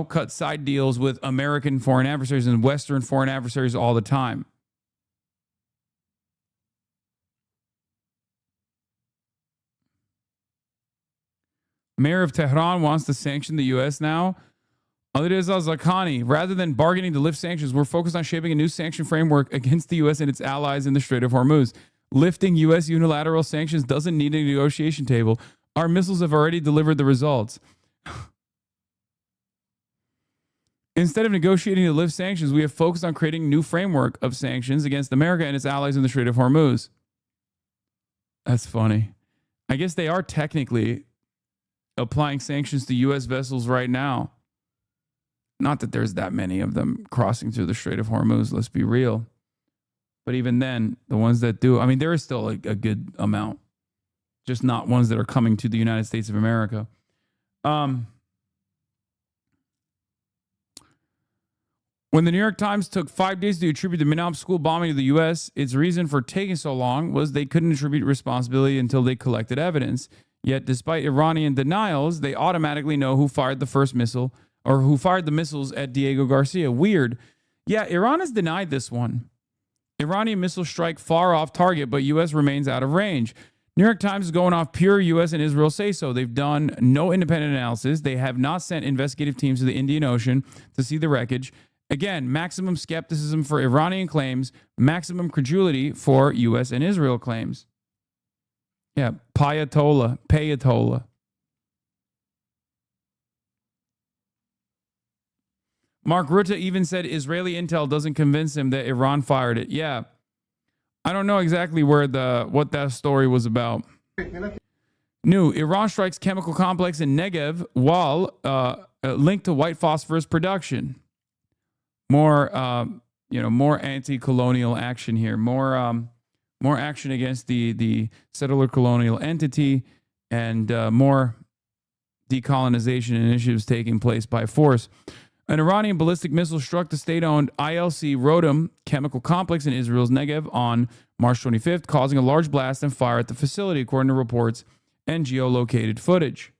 cut side deals with American foreign adversaries and Western foreign adversaries all the time. Mayor of Tehran wants to sanction the U.S. now. Alireza Zaghani, rather than bargaining to lift sanctions, we're focused on shaping a new sanction framework against the U.S. and its allies in the Strait of Hormuz. Lifting U.S. unilateral sanctions doesn't need a negotiation table. Our missiles have already delivered the results. Instead of negotiating to lift sanctions, we have focused on creating a new framework of sanctions against America and its allies in the Strait of Hormuz. That's funny. I guess they are technically applying sanctions to U.S. vessels right now. Not that there's that many of them crossing through the Strait of Hormuz, let's be real. But even then, the ones that do, I mean, there is still a good amount. Just not ones that are coming to the United States of America. When the New York Times took 5 days to attribute the Minop school bombing to the U.S., its reason for taking so long was they couldn't attribute responsibility until they collected evidence. Yet, despite Iranian denials, they automatically know who fired the first missile or who fired the missiles at Diego Garcia. Weird. Yeah, Iran has denied this one. Iranian missile strike far off target, but U.S. remains out of range. New York Times is going off pure U.S. and Israel say so. They've done no independent analysis. They have not sent investigative teams to the Indian Ocean to see the wreckage. Again, maximum skepticism for Iranian claims, maximum credulity for U.S. and Israel claims. Yeah, Payatollah. Mark Rutte even said Israeli intel doesn't convince him that Iran fired it. Yeah, I don't know exactly what that story was about. New Iran strikes chemical complex in Negev while linked to white phosphorus production. More anti-colonial action here. More action against the settler colonial entity, and more decolonization initiatives taking place by force. An Iranian ballistic missile struck the state-owned ILC Rodam chemical complex in Israel's Negev on March 25th, causing a large blast and fire at the facility, according to reports and geolocated footage.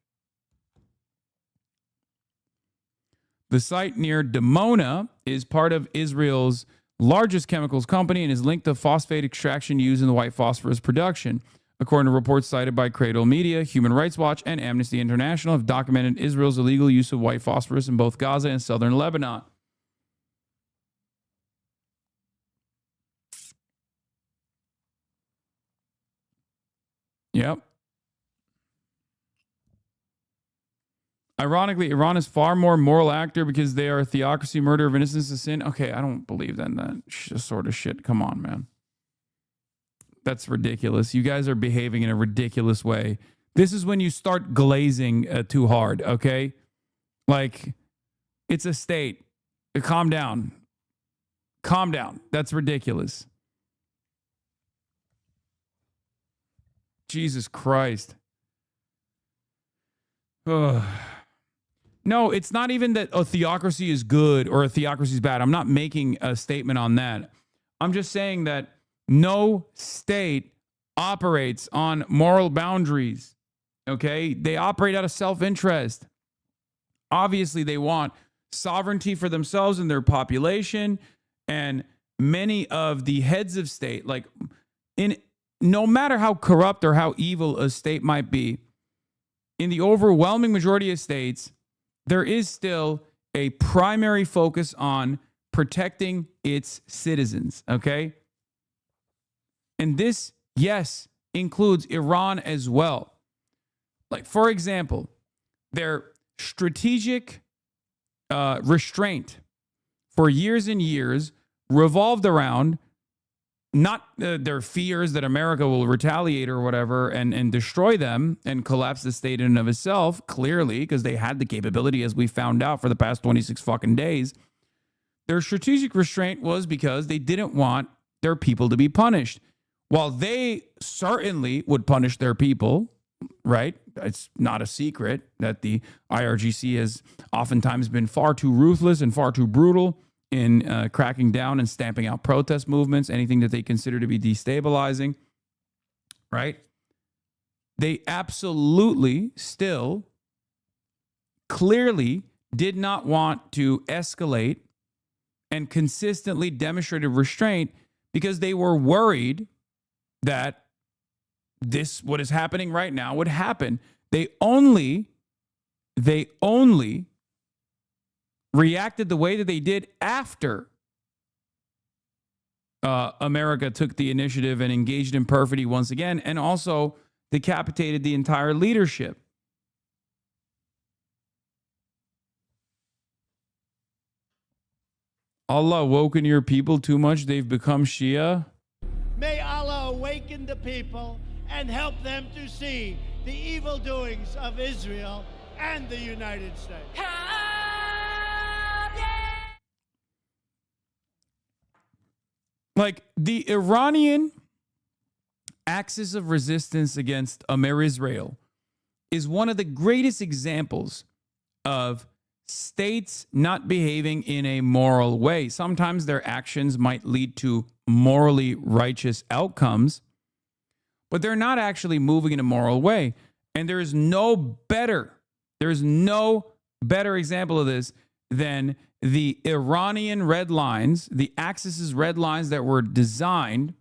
The site near Dimona is part of Israel's largest chemicals company and is linked to phosphate extraction used in the white phosphorus production. According to reports cited by Cradle Media, Human Rights Watch, and Amnesty International have documented Israel's illegal use of white phosphorus in both Gaza and southern Lebanon. Yep. Ironically, Iran is far more moral actor because they are a theocracy, murder of innocence is sin. Okay, I don't believe that sort of shit. Come on, man. That's ridiculous. You guys are behaving in a ridiculous way. This is when you start glazing too hard, okay? Like, it's a state. Calm down. Calm down. That's ridiculous. Jesus Christ. Ugh. No, it's not even that a theocracy is good or a theocracy is bad. I'm not making a statement on that. I'm just saying that no state operates on moral boundaries, okay? They operate out of self-interest. Obviously, they want sovereignty for themselves and their population, and many of the heads of state, no matter how corrupt or how evil a state might be, in the overwhelming majority of states, there is still a primary focus on protecting its citizens, okay? And this, yes, includes Iran as well. Like, for example, their strategic restraint for years and years revolved around not their fears that America will retaliate or whatever and destroy them and collapse the state in and of itself, clearly, because they had the capability, as we found out for the past 26 fucking days. Their strategic restraint was because they didn't want their people to be punished. While they certainly would punish their people, right? It's not a secret that the IRGC has oftentimes been far too ruthless and far too brutal in cracking down and stamping out protest movements, anything that they consider to be destabilizing, right? They absolutely still clearly did not want to escalate and consistently demonstrated restraint because they were worried that what is happening right now would happen. They only reacted the way that they did after America took the initiative and engaged in perfidy once again, and also decapitated the entire leadership. Allah awoken your people too much, they've become Shia. May Allah awaken the people and help them to see the evil doings of Israel and the United States. Like, the Iranian axis of resistance against Israel is one of the greatest examples of states not behaving in a moral way. Sometimes their actions might lead to morally righteous outcomes, but they're not actually moving in a moral way. And there's no better example of this than the Iranian red lines, the Axis's red lines that were designed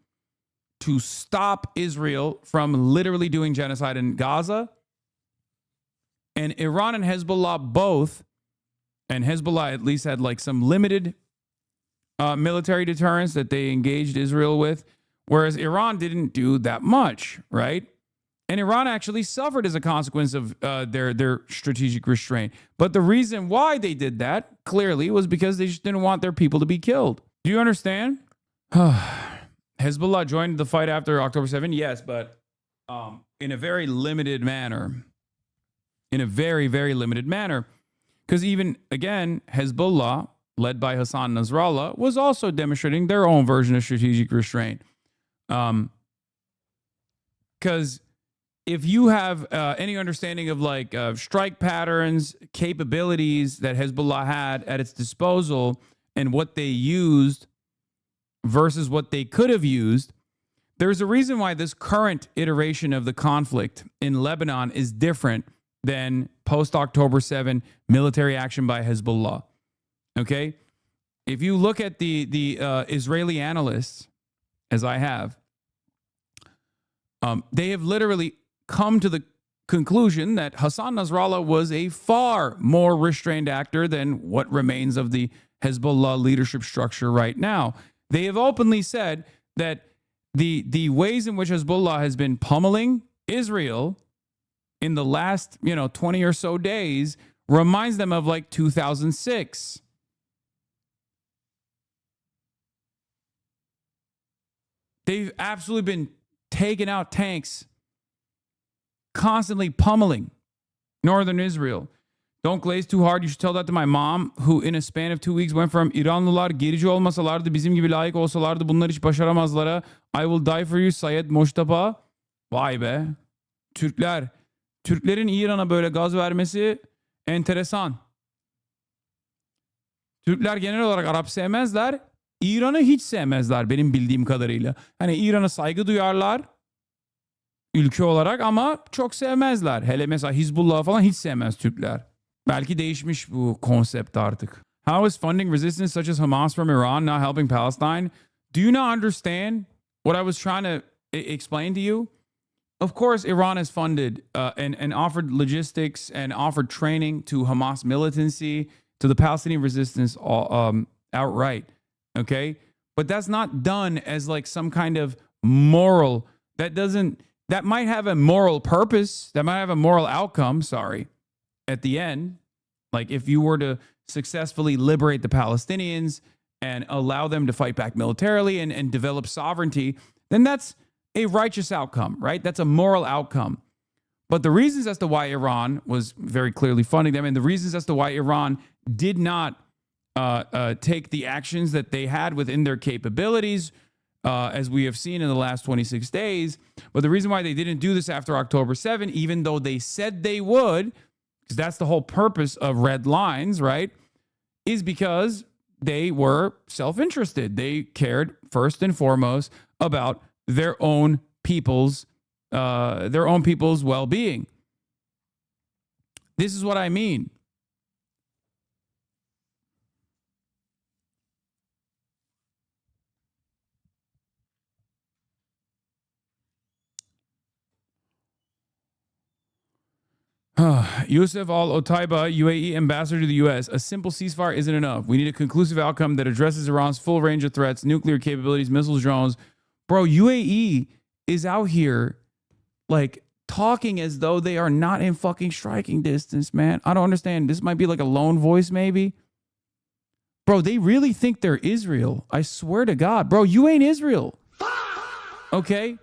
to stop Israel from literally doing genocide in Gaza. And Iran and Hezbollah both, and Hezbollah at least had like some limited military deterrence that they engaged Israel with, whereas Iran didn't do that much, right? And Iran actually suffered as a consequence of their strategic restraint. But the reason why they did that, clearly, was because they just didn't want their people to be killed. Do you understand? Hezbollah joined the fight after October 7, yes, but in a very limited manner. In a very, very limited manner. Because even, again, Hezbollah, led by Hassan Nasrallah, was also demonstrating their own version of strategic restraint. Because if you have any understanding of like strike patterns, capabilities that Hezbollah had at its disposal and what they used versus what they could have used, there's a reason why this current iteration of the conflict in Lebanon is different than post-October 7 military action by Hezbollah. Okay? If you look at the Israeli analysts, as I have, they have literally come to the conclusion that Hassan Nasrallah was a far more restrained actor than what remains of the Hezbollah leadership structure right now. They have openly said that the ways in which Hezbollah has been pummeling Israel in the last 20 or so days reminds them of like 2006. They've absolutely been taking out tanks, constantly pummeling northern Israel. Don't glaze too hard. You should tell that to my mom, who in a span of 2 weeks went from İranlılar gerici olmasalardı, bizim gibi layık olsalardı, bunlar hiç başaramazlara. I will die for you Sayed Moştapa. Vay be. Türklerin İran'a böyle gaz vermesi enteresan. Türkler genel olarak Arap sevmezler. İran'ı hiç sevmezler benim bildiğim kadarıyla. Hani İran'a saygı duyarlar ülke olarak ama çok sevmezler. Hele mesela Hizbullah'ı falan hiç sevmez Türkler. Belki değişmiş bu konsept artık. How is funding resistance such as Hamas from Iran not helping Palestine? Do you not understand what I was trying to explain to you? Of course, Iran has funded and offered logistics and offered training to Hamas militancy, to the Palestinian resistance outright. Okay? But that's not done as like some kind of moral, that might have a moral purpose, that might have a moral outcome, at the end. Like if you were to successfully liberate the Palestinians and allow them to fight back militarily and develop sovereignty, then that's a righteous outcome, right? That's a moral outcome. But the reasons as to why Iran was very clearly funding them, and the reasons as to why Iran did not take the actions that they had within their capabilities, as we have seen in the last 26 days, but the reason why they didn't do this after October 7, even though they said they would, because that's the whole purpose of red lines, right, is because they were self-interested. They cared first and foremost about their own people's well-being. This is what I mean. Yusuf Al-Otaiba, UAE ambassador to the U.S. A simple ceasefire isn't enough. We need a conclusive outcome that addresses Iran's full range of threats, nuclear capabilities, missiles, drones. Bro, UAE is out here like talking as though they are not in fucking striking distance, man. I don't understand. This might be like a lone voice, maybe. Bro, they really think they're Israel. I swear to God. Bro, you ain't Israel. Okay?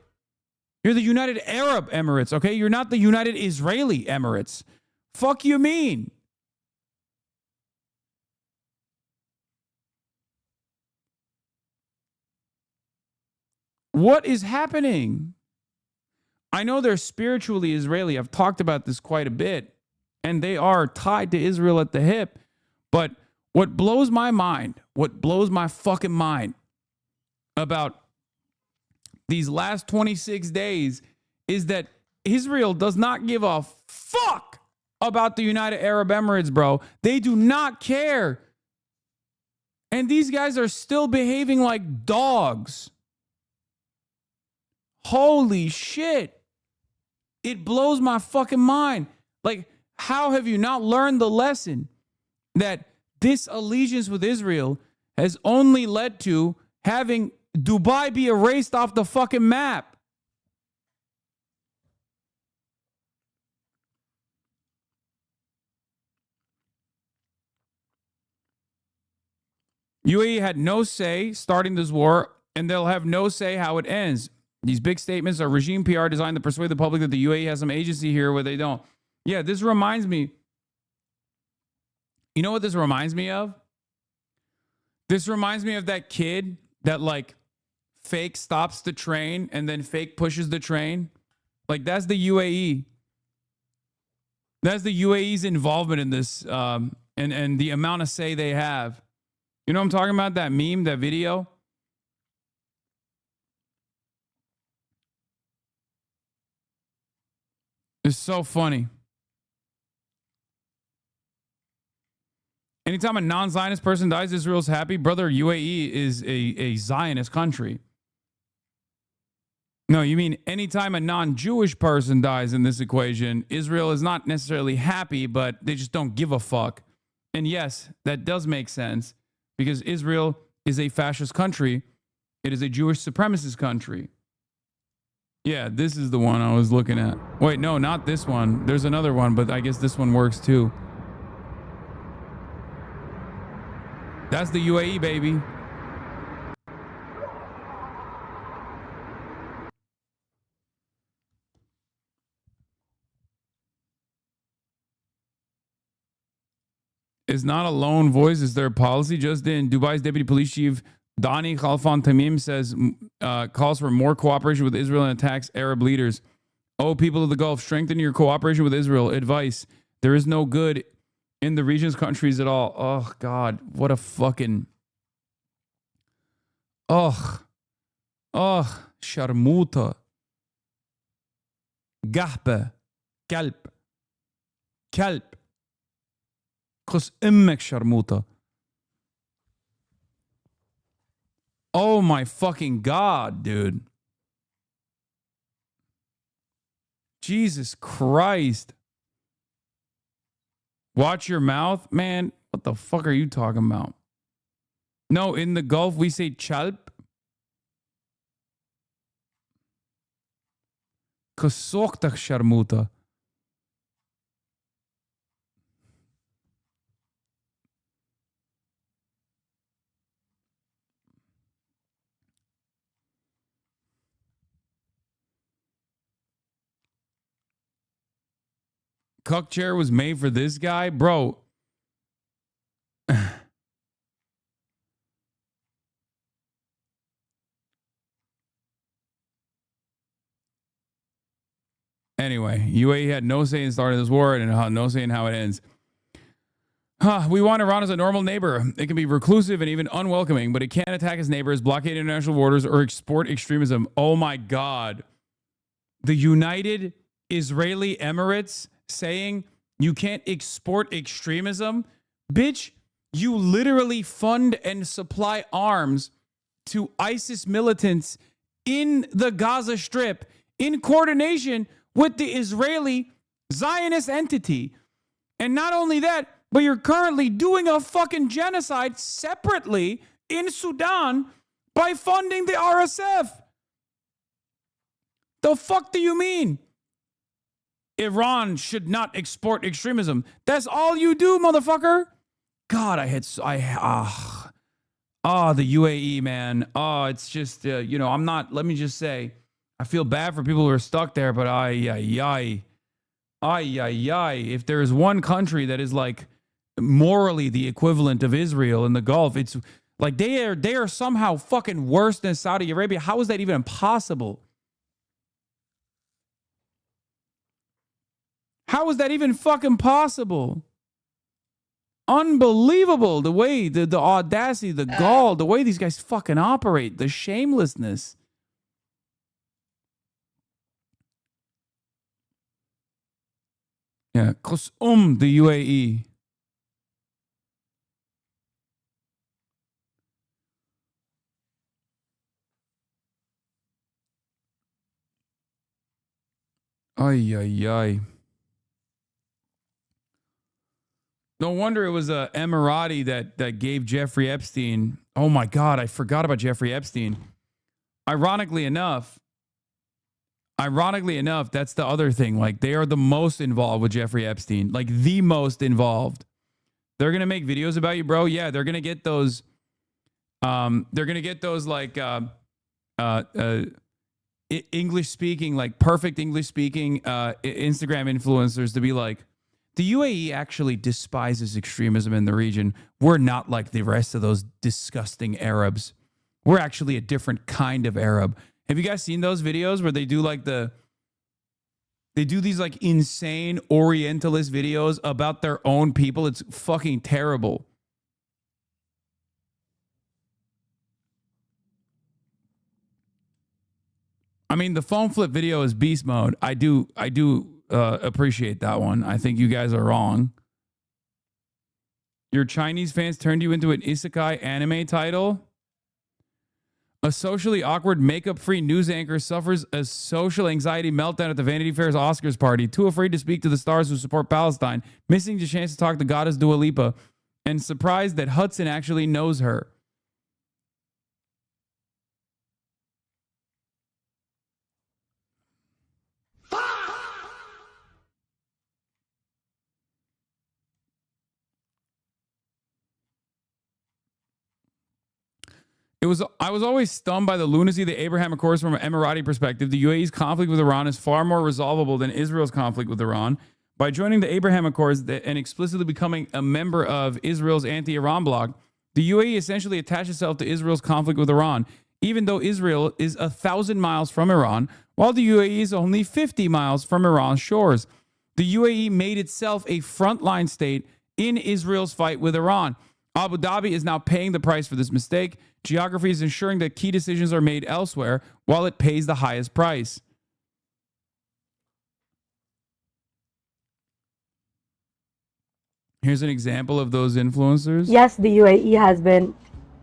You're the United Arab Emirates, okay? You're not the United Israeli Emirates. Fuck you mean? What is happening? I know they're spiritually Israeli. I've talked about this quite a bit. And they are tied to Israel at the hip. But what blows my mind, what blows my fucking mind about these last 26 days is that Israel does not give a fuck about the United Arab Emirates, bro. They do not care. And these guys are still behaving like dogs. Holy shit. It blows my fucking mind. Like, how have you not learned the lesson that this allegiance with Israel has only led to having Dubai be erased off the fucking map? UAE had no say starting this war, and they'll have no say how it ends. These big statements are regime PR designed to persuade the public that the UAE has some agency here where they don't. Yeah, this reminds me. You know what this reminds me of? This reminds me of that kid that like fake stops the train and then fake pushes the train. Like that's the UAE. That's the UAE's involvement in this and the amount of say they have. You know what I'm talking about? That meme, that video? It's so funny. Anytime a non-Zionist person dies, Israel's happy. Brother, UAE is a Zionist country. No, you mean anytime a non-Jewish person dies in this equation, Israel is not necessarily happy, but they just don't give a fuck. And yes, that does make sense because Israel is a fascist country. It is a Jewish supremacist country. Yeah, this is the one I was looking at. Wait, no, not this one. There's another one, but I guess this one works too. That's the UAE, baby. It's not a lone voice. It's their policy. Just in, Dubai's deputy police chief, Dani Khalfan Tamim, says, calls for more cooperation with Israel and attacks Arab leaders. Oh, people of the Gulf, strengthen your cooperation with Israel. Advice. There is no good in the region's countries at all. Oh, God. What a fucking... Sharmuta. Gahbe. Kalb. Kalb. Kus immek sharmuta. Oh my fucking God, dude. Jesus Christ. Watch your mouth? Man, what the fuck are you talking about? No, in the Gulf, we say chalp. Kusoktak sharmuta. Cuck chair was made for this guy? Bro. Anyway, UAE had no say in starting this war and no say in how it ends. We want Iran as a normal neighbor. It can be reclusive and even unwelcoming, but it can't attack its neighbors, blockade international borders, or export extremism. Oh my God. The United Israeli Emirates saying you can't export extremism? Bitch, you literally fund and supply arms to ISIS militants in the Gaza Strip in coordination with the Israeli Zionist entity. And not only that, but you're currently doing a fucking genocide separately in Sudan by funding the RSF. The fuck do you mean? Iran should not export extremism. That's all you do, motherfucker. God, the UAE, man. It's just, I'm not, let me just say, I feel bad for people who are stuck there, but if there is one country that is like morally the equivalent of Israel in the Gulf, it's like they are somehow fucking worse than Saudi Arabia. How is that even possible? How is that even fucking possible? unbelievable. The way, the audacity, the gall, the way these guys fucking operate, the shamelessness. Yeah, the UAE. Ay, ay, ay. No wonder it was a Emirati that gave Jeffrey Epstein. Oh my God, I forgot about Jeffrey Epstein. Ironically enough, that's the other thing. Like, they are the most involved with Jeffrey Epstein. Like, the most involved. They're gonna make videos about you, bro. Yeah, they're gonna get those. Like English speaking, like perfect English speaking Instagram influencers to be like, the UAE actually despises extremism in the region. We're not like the rest of those disgusting Arabs. We're actually a different kind of Arab. Have you guys seen those videos where they do like they do these like insane Orientalist videos about their own people? It's fucking terrible. I mean, the phone flip video is beast mode. I do appreciate that one. I think you guys are wrong. Your Chinese fans turned you into an isekai anime title? A socially awkward, makeup-free news anchor suffers a social anxiety meltdown at the Vanity Fair's Oscars party, too afraid to speak to the stars who support Palestine, missing the chance to talk to goddess Dua Lipa, and surprised that Hudson actually knows her. I was always stunned by the lunacy of the Abraham Accords from an Emirati perspective. The UAE's conflict with Iran is far more resolvable than Israel's conflict with Iran. By joining the Abraham Accords and explicitly becoming a member of Israel's anti-Iran bloc, the UAE essentially attached itself to Israel's conflict with Iran, even though Israel is 1,000 miles from Iran, while the UAE is only 50 miles from Iran's shores. The UAE made itself a frontline state in Israel's fight with Iran. Abu Dhabi is now paying the price for this mistake. Geography is ensuring that key decisions are made elsewhere while it pays the highest price. Here's an example of those influencers. Yes, the UAE has been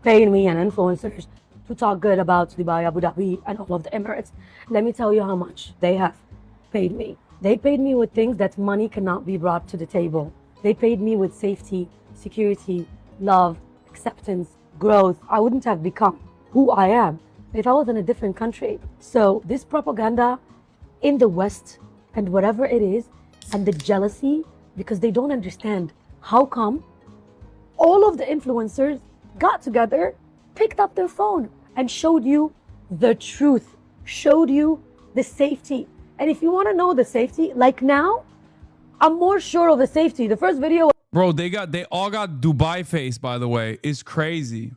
paying me and influencers to talk good about Dubai, Abu Dhabi, and all of the Emirates. Let me tell you how much they have paid me. They paid me with things that money cannot be brought to the table. They paid me with safety, security, love, acceptance, growth. I wouldn't have become who I am if I was in a different country. So this propaganda in the West and whatever it is, and the jealousy, because they don't understand how come all of the influencers got together, picked up their phone and showed you the truth, showed you the safety. And if you want to know the safety, like now, I'm more sure of the safety. The first video, bro, they all got Dubai face, by the way. It's crazy.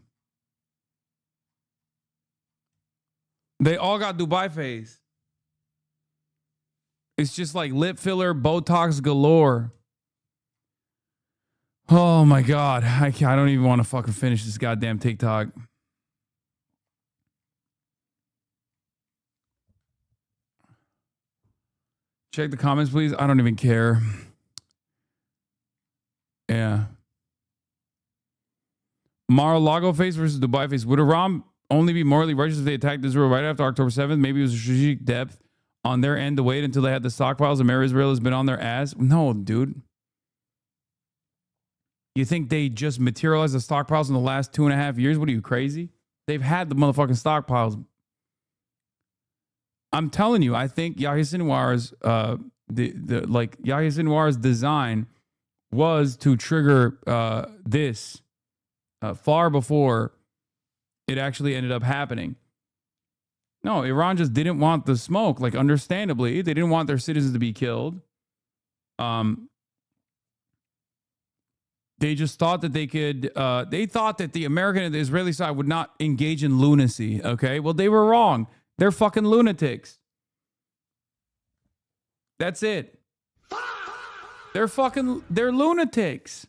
They all got Dubai face. It's just like lip filler, Botox galore. Oh my God. I don't even want to fucking finish this goddamn TikTok. Check the comments, please. I don't even care. Yeah. Mar-a-Lago face versus Dubai face. Would Iran only be morally righteous if they attacked Israel right after October 7th? Maybe it was a strategic depth on their end to wait until they had the stockpiles. America Israel has been on their ass. No, dude. You think they just materialized the stockpiles in the last 2.5 years? What are you, crazy? They've had the motherfucking stockpiles. I'm telling you, I think Yahya Sinwar's Yahya Sinwar's design was to trigger this far before it actually ended up happening. No, Iran just didn't want the smoke. Like, understandably, they didn't want their citizens to be killed. They just thought that they could. They thought that the American and the Israeli side would not engage in lunacy. Okay, well, they were wrong. They're fucking lunatics. That's it. They're lunatics.